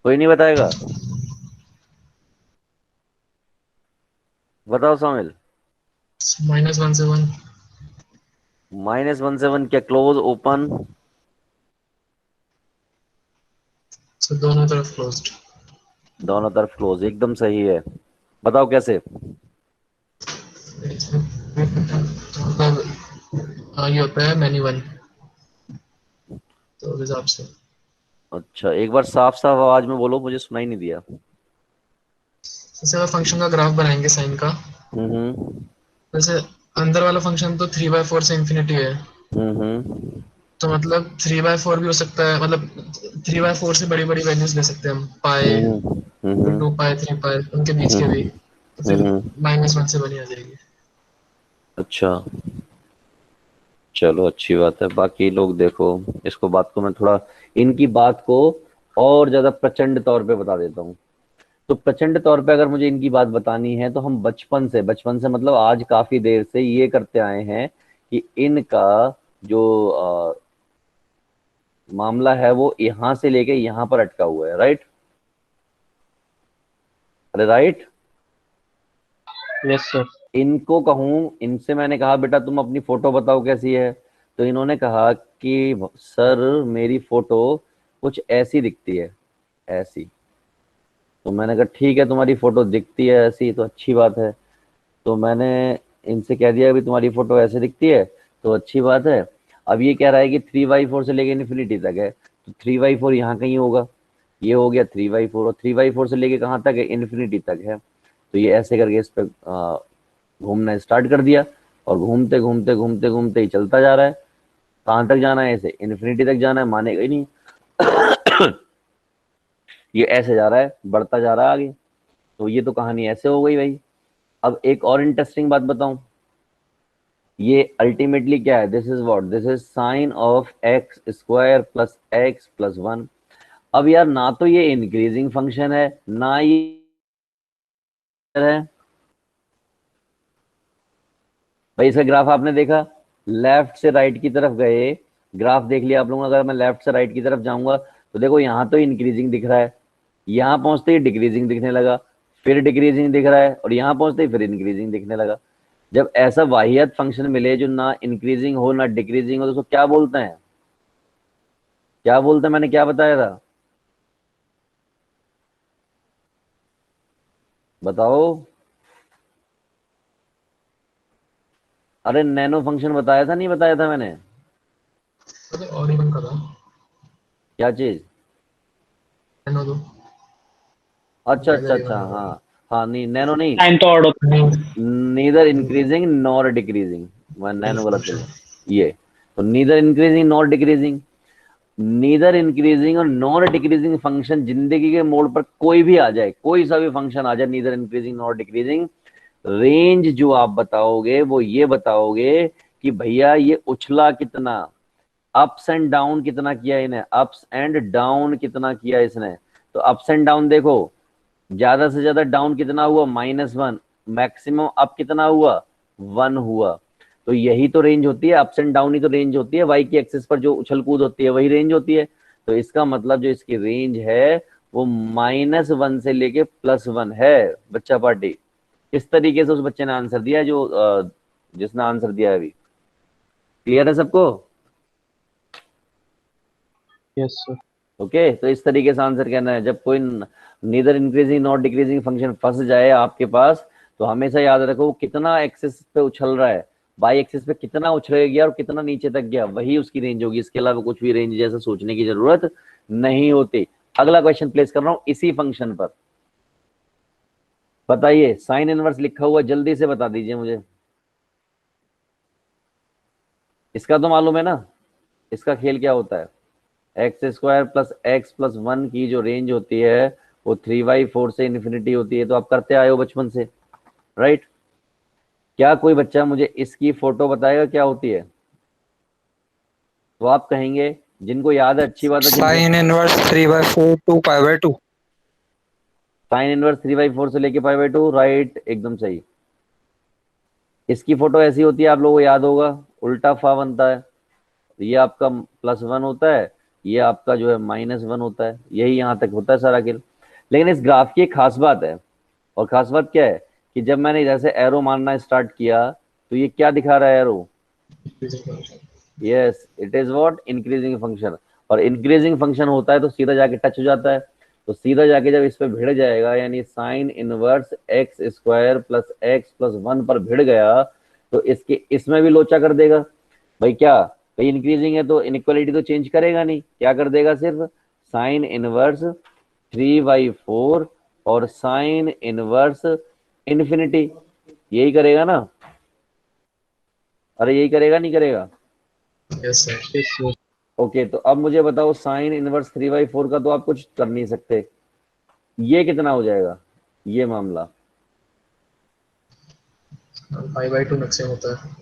कोई नहीं बताएगा? बताओ सामिल। -1 से 1। -1 से 1 क्या, क्लोज ओपन? सो दोनों तरफ क्लोज्ड। दोनों तरफ क्लोज, एकदम सही है। बताओ कैसे? मतलब ये होता है मैनी वन, तो उस हिसाब से। अच्छा, एक बार साफ साफ आवाज में बोलो, मुझे सुनाई नहीं दिया। जैसे अगर फंक्शन का ग्राफ बनाएंगे साइन का, हम्म। वैसे अंदर वाला फंक्शन तो 3/4 से इंफिनिटी है, हम्म। तो मतलब 3/4 भी हो सकता है, मतलब 3/4 से बड़ी बड़ी वैल्यूज ले सकते हैं हम, पाई, हम्म। हम्म। 2 पाई, 3 पाई, उनके बीच के भी, हम्म। तो फिर हम्म। -1 से बनी आ जाएगी। अच्छा, चलो अच्छी बात है। बाकी लोग देखो, इसको बात को मैं थोड़ा, इनकी बात को और ज्यादा प्रचंड तौर पे बता देता हूँ। तो प्रचंड तौर पे अगर मुझे इनकी बात बतानी है तो हम बचपन से मतलब आज काफी देर से ये करते आए हैं कि इनका जो मामला है वो यहां से लेके यहां पर अटका हुआ है, राइट? अरे राइट। Yes sir. इनको कहूं, इनसे मैंने कहा बेटा तुम अपनी फोटो बताओ कैसी है, तो इन्होंने कहा कि सर मेरी फोटो कुछ ऐसी दिखती है, ऐसी। तो मैंने कहा ठीक है, तुम्हारी फोटो दिखती है ऐसी तो अच्छी बात है। तो मैंने इनसे कह दिया अभी तुम्हारी फोटो ऐसे दिखती है तो अच्छी बात है। अब ये कह रहा है कि 3/4 से लेके इन्फिनिटी तक है, तो 3/4 यहाँ कहीं होगा, ये हो गया 3/4, और 3/4 से लेके कहाँ तक है, इन्फिनिटी तक है। तो ये ऐसे करके इस पे घूमना स्टार्ट कर दिया, और घूमते घूमते घूमते घूमते ही चलता जा रहा है। कहाँ तक जाना है, ऐसे इन्फिनिटी तक जाना है, मानेगा ही नहीं। ये ऐसे जा रहा है, बढ़ता जा रहा है आगे। तो ये तो कहानी ऐसे हो गई भाई। अब एक और इंटरेस्टिंग बात बताऊं, ये अल्टीमेटली क्या है, this is what, this is sine of x square plus x plus 1। अब यार ना तो ये इंक्रीजिंग फंक्शन है ना ये है। भाई इसका ग्राफ आपने देखा, लेफ्ट से राइट की तरफ गए, ग्राफ देख लिया आप लोगों ने। अगर मैं लेफ्ट से राइट की तरफ जाऊंगा तो देखो यहाँ तो इंक्रीजिंग दिख रहा है, यहाँ पहुंचते ही डिक्रीजिंग दिखने लगा, फिर डिक्रीजिंग दिख रहा है, और यहाँ पहुंचते ही फिर इंक्रीजिंग दिखने लगा। जब ऐसा वाहियात फंक्शन मिले जो ना इंक्रीजिंग हो ना डिक्रीजिंग हो तो उसको क्या बोलते हैं, क्या बोलते हैं, मैंने क्या बताया था, बताओ। अरे नैनो फंक्शन बताया था, नहीं बताया था मैंने? अरे और इवन का था। क्या चीज? नैनो तो अच्छा अच्छा नेदर अच्छा, इवन का हाँ हाँ, नहीं नैनो नहीं, साइन तो ऑड होता है। नीदर इंक्रीजिंग नॉर डिक्रीजिंग, मैं नैनो गलत बोल फंक्शन। रहा हूँ। ये तो neither increasing nor decreasing, neither increasing और नॉर डिक्रीजिंग फंक्शन जिंदगी के मोड़ पर कोई भी आ जाए, कोई सा भी फंक्शन आ जाए, neither increasing nor decreasing, range जो आप बताओगे वो ये बताओगे कि भैया ये उछला कितना, अप्स एंड डाउन कितना किया इन्हें, अप्स एंड डाउन कितना किया इसने। तो अप्स एंड डाउन देखो, ज्यादा से ज्यादा डाउन कितना हुआ, -1, मैक्सिमम अप कितना हुआ, 1 हुआ। तो यही तो रेंज होती है, अप्स एंड डाउन ही तो रेंज होती है, वाई की एक्सिस पर जो उछल कूद होती है वही रेंज होती है। तो इसका मतलब जो इसकी रेंज है वो -1 से लेके +1 है। बच्चा पार्टी, इस तरीके से उस बच्चे ने आंसर दिया जो जिसने आंसर दिया है अभी। क्लियर है सबको? Yes sir. ओके, तो इस तरीके से आंसर कहना है। जब कोई neither increasing not decreasing function फंस जाए आपके पास तो हमेशा याद रखो वो कितना एक्सिस पे उछल रहा है, बाई एक्सिस पे कितना उछल गया और कितना नीचे तक गया, वही उसकी रेंज होगी। इसके अलावा कुछ भी रेंज जैसा सोचने की जरूरत नहीं होती। अगला क्वेश्चन प्लेस कर रहा हूं इसी फंक्शन पर। बताइए, साइन इनवर्स लिखा हुआ जल्दी से बता दीजिए मुझे। इसका तो मालूम है ना, इसका खेल क्या होता है, x square plus x plus 1 की जो रेंज होती है वो 3/4 से इन्फिनिटी होती है। तो आप करते आए हो बचपन से, राइट? क्या कोई बच्चा मुझे इसकी फोटो बताएगा क्या होती है? तो आप कहेंगे, जिनको याद है अच्छी बात है, जिनको sine inverse 3/4 to π/2। Sine inverse 3/4 से लेके π/2, राइट, एकदम सही। इसकी फोटो ऐसी होती है, आप लोगों को याद होगा, उल्टा फा बनता है, तो ये आपका +1 होता है, ये आपका जो है -1 होता है, यही यहाँ तक होता है सारा खेल। लेकिन इस ग्राफ की एक खास बात है, और खास बात क्या है कि जब मैंने जैसे एरो मारना स्टार्ट किया तो ये क्या दिखा रहा है arrow, yes it is what, increasing function. और इंक्रीजिंग फंक्शन होता है तो सीधा जाके टच हो जाता है, तो सीधा जाके जब इस पे भिड़ जाएगा, यानी sign inverse x square plus x plus 1 पर भिड़ गया तो इसके इसमें भी लोचा कर देगा। भाई क्या, भाई इंक्रीजिंग है तो इनइक्वालिटी तो चेंज करेगा नहीं, क्या कर देगा, सिर्फ साइन इनवर्स 3/4 और साइन इनवर्स इन्फिनिटी, यही करेगा ना? अरे यही करेगा नहीं करेगा? Yes sir. Yes sir. Okay, तो अब मुझे बताओ, साइन इनवर्स 3/4 का तो आप कुछ कर नहीं सकते, ये कितना हो जाएगा ये मामला? π/2 मैक्सिमम होता है।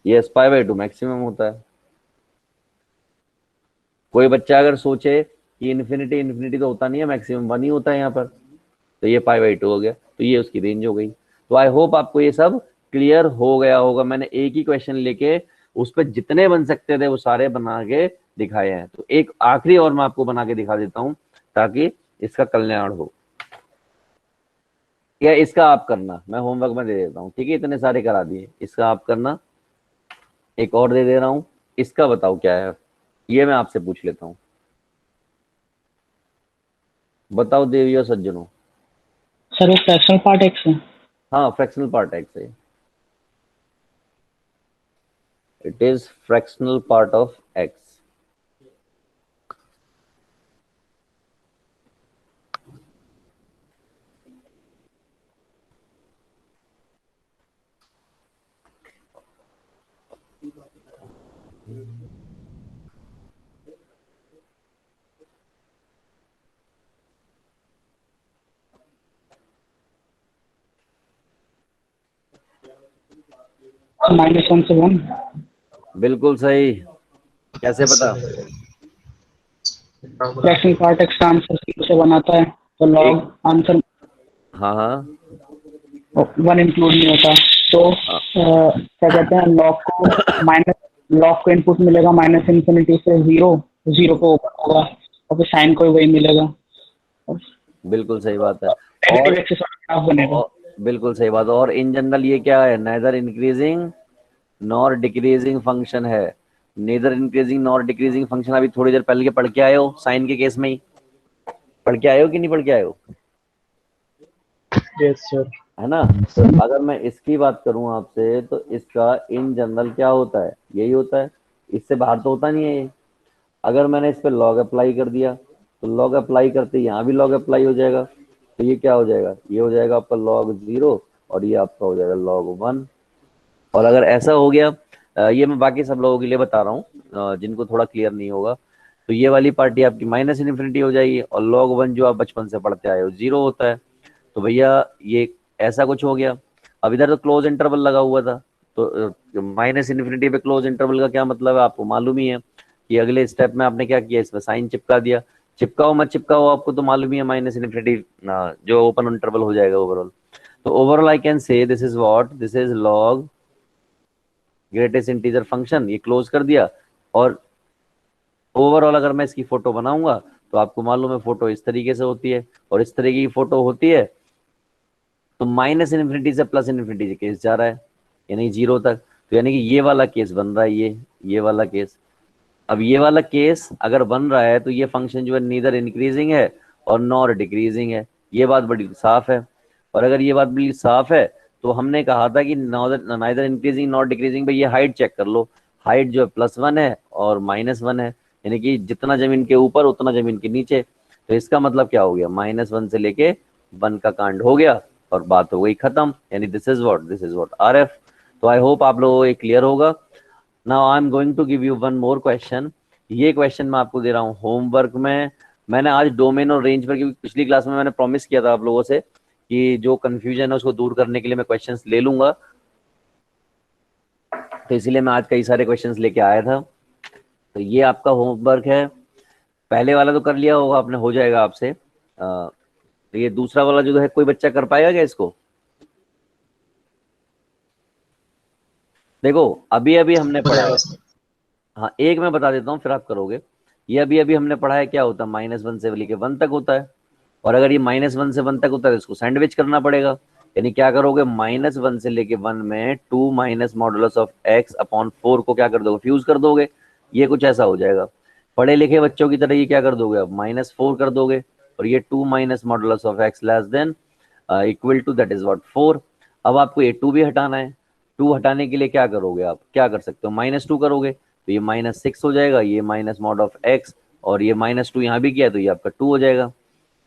यस, π/2 मैक्सिमम होता है। कोई बच्चा अगर सोचे कि इन्फिनिटी इन्फिनिटी तो होता नहीं है, मैक्सिमम 1 ही होता है यहाँ पर, तो ये π/2 हो गया, तो ये उसकी रेंज हो गई। तो आई होप आपको ये सब क्लियर हो गया होगा। मैंने एक ही क्वेश्चन लेके उस पर जितने बन सकते थे वो सारे बना के दिखाए हैं। तो एक आखिरी और मैं आपको बना के दिखा देता हूं ताकि इसका कल्याण हो। या इसका आप करना, मैं होमवर्क में दे देता हूँ, ठीक है? इतने सारे करा दिए, इसका आप करना। एक और दे दे रहा हूँ, इसका बताओ क्या है, ये मैं आपसे पूछ लेता हूँ। बताओ देवियों सज्जनों। सर वो फ्रैक्शनल पार्ट एक्स है। हाँ, फ्रैक्शनल पार्ट एक्स है, it is fractional part of x। -1 से 1। बिल्कुल सही। कैसे पता? फ्रैक्शनल पार्ट एक्स्ट्रा आंसर 0 से 1 आता है, तो लॉग आंसर हाँ हाँ 1 इंक्लूड नहीं होता। तो क्या कहते हैं, लॉग को इनपुट मिलेगा -∞ से 0, 0 को ओपन होगा और फिर साइन को वही मिलेगा। बिल्कुल सही बात है। नेगेटिव और, एक्सिस वाला ग्राफ बनेगा। बिल्कुल सही बात। और इन जनरल ये क्या है? Neither increasing nor decreasing function है। Neither increasing nor decreasing function अभी थोड़ी देर पहले के पढ़ के आए हो, साइन के केस में ही पढ़ के आए हो कि नहीं पढ़ के आए हो? Yes sir. है ना? तो अगर मैं इसकी बात करूं आपसे, तो इसका इन जनरल क्या होता है? यही होता है, इससे बाहर तो होता नहीं है ये। अगर मैंने इस पे लॉग अप्लाई कर दिया, तो लॉग अप्लाई करते यहाँ भी लॉग अप्लाई हो जाएगा, तो ये क्या हो जाएगा? ये हो जाएगा आपका log 0 और ये आपका हो जाएगा log 1। और अगर ऐसा हो गया, ये मैं बाकी सब लोगों के लिए बता रहा हूँ जिनको थोड़ा क्लियर नहीं होगा, तो ये वाली पार्टी आपकी -∞ हो जाएगी और log 1 जो आप बचपन से पढ़ते आए हो 0 होता है। तो भैया ये ऐसा कुछ हो गया। अब इधर तो क्लोज इंटरवल लगा हुआ था, तो -∞ पे क्लोज इंटरवल का क्या मतलब है? आपको मालूम ही है कि अगले स्टेप में आपने क्या किया, इसमें साइन चिपका दिया। चिपकाओ मत चिपकाओ, आपको तो मालूम ही है -∞ जो ओपन इंटरवल हो जाएगा ओवरऑल। तो ओवरऑल आई कैन से this is what, this is log greatest integer function. ये क्लोज कर दिया। और ओवरऑल अगर मैं इसकी फोटो बनाऊंगा, तो आपको मालूम है फोटो इस तरीके से होती है, और इस तरीके की फोटो होती है। तो -∞ से +∞ केस जा रहा है, यानी 0 तक। तो यानी कि ये वाला केस बन रहा है, ये वाला केस। अब ये वाला केस अगर बन रहा है, तो ये फंक्शन जो है नीदर इंक्रीजिंग है और नॉर डिक्रीजिंग है। ये बात बड़ी साफ है। और अगर ये बात बड़ी साफ है, तो हमने कहा था कि नाइदर इंक्रीजिंग नॉर डिक्रीजिंग। भाई ये हाइट चेक कर लो, हाइट जो है +1 है और -1 है, यानी कि जितना जमीन के ऊपर उतना जमीन के नीचे। तो इसका मतलब क्या हो गया? -1 से लेके 1 का कांड हो गया और बात हो गई खत्म। यानी दिस इज व्हाट RF। तो आई होप आप लोगों को ये क्लियर होगा। Now I am going to give you one more question. ये क्वेश्चन मैं आपको दे रहा हूँ होमवर्क में। मैंने आज डोमेन और रेंज पर, क्योंकि पिछली क्लास में मैंने प्रॉमिस किया था आप लोगों से कि जो कंफ्यूजन है उसको दूर करने के लिए मैं क्वेश्चंस ले लूंगा, तो इसीलिए मैं आज कई सारे क्वेश्चंस लेके आया था। तो ये आपका होमवर्क है। पहले वाला तो कर लिया होगा आपने, हो जाएगा आपसे। तो ये दूसरा वाला जो है, कोई बच्चा कर पाएगा क्या इसको? देखो अभी अभी हमने हो पढ़ा है। जाएगा सर। हाँ एक मैं बता देता हूँ, फिर आप करोगे। ये अभी अभी हमने पढ़ा है क्या होता है, -1 से लेके 1 तक होता है। और अगर ये -1 से 1 तक होता है, तो इसको सैंडविच करना पड़ेगा। यानी क्या करोगे, -1 से लेके 1 में 2 minus modulus of x upon 4 को क्या कर दोगे, फ्यूज कर दोगे। ये कुछ ऐसा हो जाएगा। पढ़े लिखे बच्चों की तरह ये क्या कर दोगे, अब -4 कर दोगे। और ये 2 minus modulus of x less than equal to that is what 4। अब आपको ये 2 भी हटाना है। 2 हटाने के लिए क्या करोगे, आप क्या कर सकते हो, -2 करोगे, तो ये -6 हो जाएगा, ये माइनस मॉड ऑफ x, और ये -2 यहाँ भी किया तो ये आपका 2 हो जाएगा।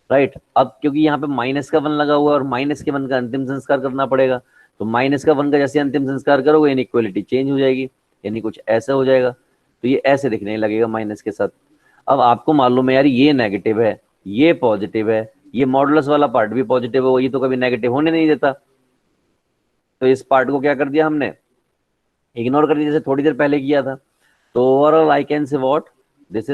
राइट। अब क्योंकि यहाँ पे माइनस का 1 लगा हुआ है और माइनस के 1 का अंतिम संस्कार करना पड़ेगा, तो माइनस का 1 का जैसे अंतिम संस्कार करोगे इनइक्वालिटी चेंज हो जाएगी, यानी कुछ ऐसा हो जाएगा। तो ये ऐसे दिखने लगेगा माइनस के साथ। अब आपको मालूम है यार, ये नेगेटिव है, ये पॉजिटिव है, ये मॉडुलस वाला पार्ट भी पॉजिटिव है, ये तो कभी नेगेटिव होने नहीं देता। तो इस पार्ट को क्या कर दिया हमने, इग्नोर कर दिया, जैसे थोड़ी देर पहले किया था। तो overall I can say what, this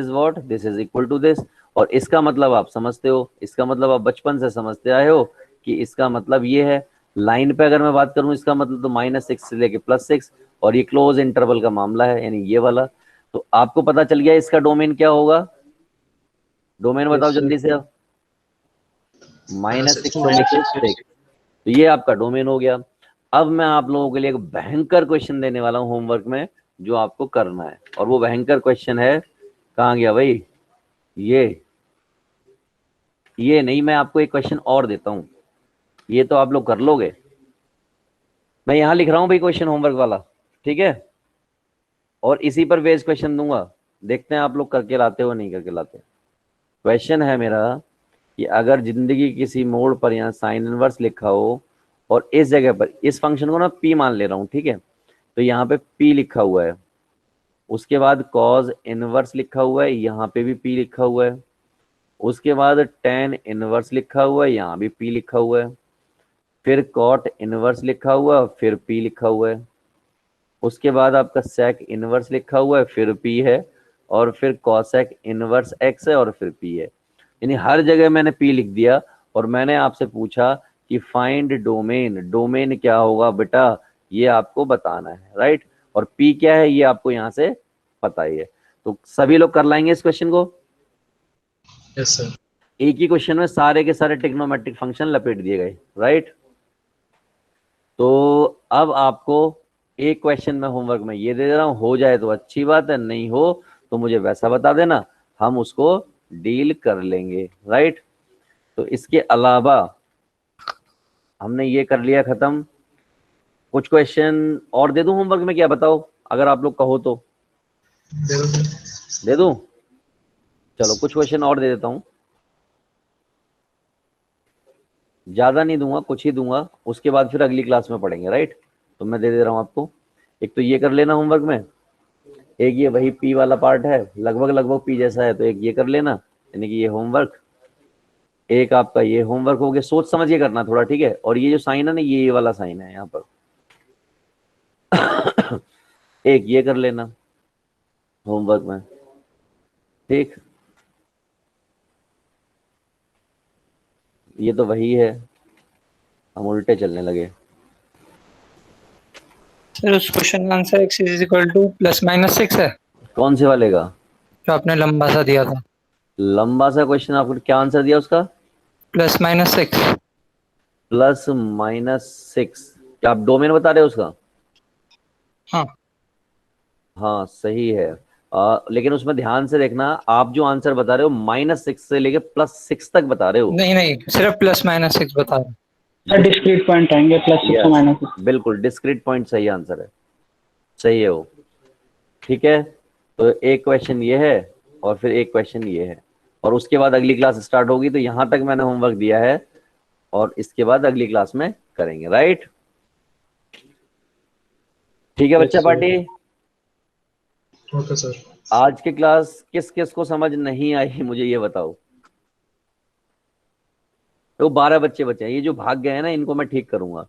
is equal to this. और इसका मतलब आप समझते हो, इसका मतलब आप बचपन से समझते आए हो कि इसका मतलब ये है। लाइन पे अगर मैं बात करूं, इसका मतलब तो -6 से लेके +6, और ये क्लोज इंटरवल का मामला है, यानी ये वाला। तो आपको पता चल गया इसका डोमेन क्या होगा, डोमेन बताओ जल्दी से अब। -6 से लेके 6, तो ये आपका डोमेन हो गया। अब मैं आप लोगों के लिए एक भयंकर क्वेश्चन देने वाला हूं होमवर्क में, जो आपको करना है। और वो भयंकर क्वेश्चन है, कहाँ गया भाई, ये नहीं, मैं आपको एक क्वेश्चन और देता हूं, ये तो आप लोग कर लोगे। मैं यहां लिख रहा हूं भाई क्वेश्चन होमवर्क वाला, ठीक है, और इसी पर बेस क्वेश्चन दूंगा। देखते हैं आप लोग करके लाते हो नहीं करके लाते। क्वेश्चन है मेरा कि अगर जिंदगी किसी मोड़ पर यहाँ साइन इनवर्स लिखा हो, और इस जगह पर इस फंक्शन को ना p मान ले रहा हूं, ठीक है, तो यहाँ पे p लिखा हुआ है, उसके बाद कॉज इनवर्स लिखा हुआ है, यहाँ पे भी p लिखा हुआ है, उसके बाद टेन इनवर्स लिखा हुआ है, यहाँ भी p लिखा हुआ है, फिर कॉट इनवर्स लिखा हुआ है, फिर p लिखा हुआ है, उसके बाद आपका सेक इनवर्स लिखा हुआ है, फिर पी है, और फिर कॉसेक इनवर्स एक्स है, और फिर पी है। यानी हर जगह मैंने पी लिख दिया, और मैंने आपसे पूछा कि फाइंड डोमेन। डोमेन क्या होगा बेटा, ये आपको बताना है, राइट। और पी क्या है ये आपको यहाँ से पता ही है। तो सभी लोग कर लाएंगे इस क्वेश्चन को। Yes sir. एक ही क्वेश्चन में सारे के सारे ट्रिग्नोमेट्रिक फंक्शन लपेट दिए गए, राइट। तो अब आपको एक क्वेश्चन में होमवर्क में ये दे रहा हूं, हो जाए तो अच्छी बात है, नहीं हो तो मुझे वैसा बता देना, हम उसको डील कर लेंगे, राइट। तो इसके अलावा हमने ये कर लिया खत्म। कुछ क्वेश्चन और दे दूं होमवर्क में, क्या बताओ, अगर आप लोग कहो तो दे दो सर। दे दूं। चलो कुछ क्वेश्चन और दे देता हूं, ज्यादा नहीं दूंगा, कुछ ही दूंगा, उसके बाद फिर अगली क्लास में पढ़ेंगे, राइट। तो मैं दे दे रहा हूं आपको। एक तो ये कर लेना होमवर्क में, एक ये वही पी वाला पार्ट है, लगभग लगभग पी जैसा है, तो एक ये कर लेना, यानी कि ये होमवर्क। एक आपका ये होमवर्क हो गया, सोच समझ के करना थोड़ा, ठीक है। और ये जो साइन है ना, ये वाला साइन है यहाँ पर। एक ये कर लेना होमवर्क में, ठीक। ये तो वही है, हम उल्टे चलने लगे। सर उस क्वेश्चन का answer x is equal to ±6 है, कौन से वाले का? जो आपने लंबा सा दिया था। लंबा सा क्वेश्चन, आपको क्या आंसर दिया उसका? ±6। +-6। क्या आप डोमेन बता रहे हो उसका? हाँ। हाँ सही है। लेकिन उसमें ध्यान से देखना, आप जो आंसर बता रहे हो -6 से लेके +6 तक बता रहे हो। नहीं नहीं, सिर्फ ±6 बता रहा हूँ। सर डिस्क्रीट पॉइंट आएंगे +6 और Yes, -6। बिल्कुल डिस्क्रीट पॉइंट सही आंसर है, सही है वो, ठीक है। तो एक क्वेश्चन ये है, और फिर एक क्वेश्चन ये है, और उसके बाद अगली क्लास स्टार्ट होगी। तो यहां तक मैंने होमवर्क दिया है, और इसके बाद अगली क्लास में करेंगे, राइट। ठीक है बच्चा पार्टी। Okay sir. आज की क्लास किस किस को समझ नहीं आई मुझे ये बताओ। तो 12 बच्चे बचे हैं, ये जो भाग गए हैं ना, इनको मैं ठीक करूंगा।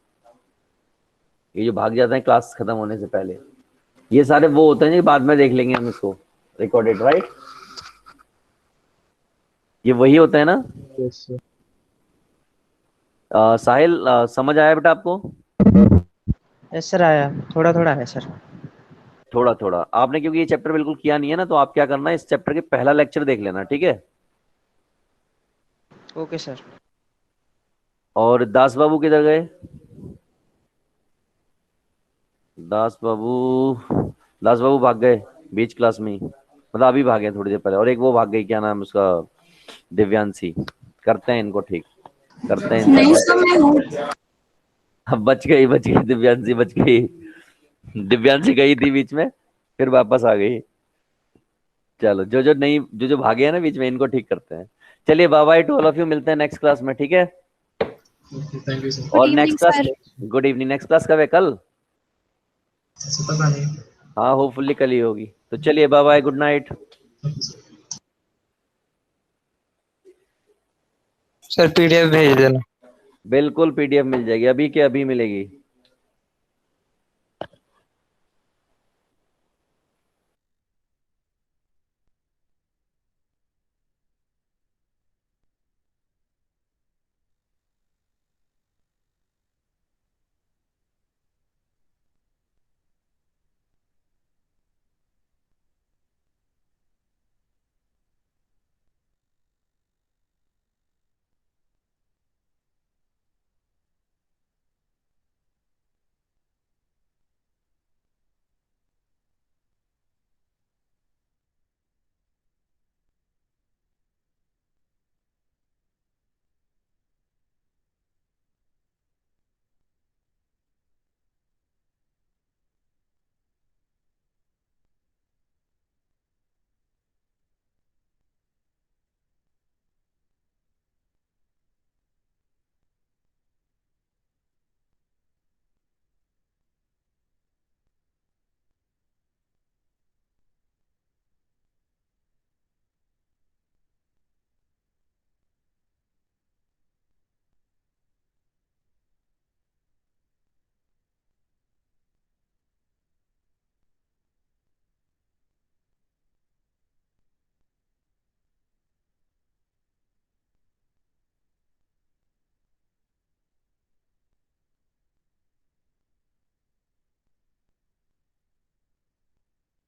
ये जो भाग जाते हैं क्लास खत्म होने से पहले, ये सारे वो होते हैं जो बाद में देख लेंगे हम इसको रिकॉर्डेड, राइट। ये वही होते हैं ना। Yes sir. साहिल, समझ आया बेटा आपको? यस सर, आया, थोड़ा थोड़ा है सर। थोड़ा थोड़ा आपने, क्योंकि ये चैप्टर बिल्कुल किया नहीं है ना, तो आप क्या करना है, इस चैप्टर के पहला लेक्चर देख लेना, ठीक है। Okay sir. और दास बाबू किधर गए? दास बाबू, दास बाबू भाग गए बीच क्लास में ही, मतलब अभी भागे थोड़ी देर पहले। और एक वो भाग गई, क्या नाम है उसका, दिव्यांशी। करते हैं इनको ठीक, करते हैं नहीं इनका। सर, मैं हूँ। अब बच गई दिव्यांशी, बच गई। दिव्यांशी गई थी बीच में, फिर वापस आ गई। चलो जो जो नहीं, जो जो भागे हैं ना बीच में, इनको ठीक करते हैं। चलिए bye bye to all of you, मिलते हैं नेक्स्ट क्लास में, ठीक है। Thank you sir. गुड और evening next class, sir. Good evening. Next class कब है? कल? सर पता नहीं। हाँ होपफुली कल ही होगी। तो चलिए bye bye, good night. Sir PDF भेज देना। बिल्कुल पीडीएफ मिल जाएगी, अभी के अभी मिलेगी।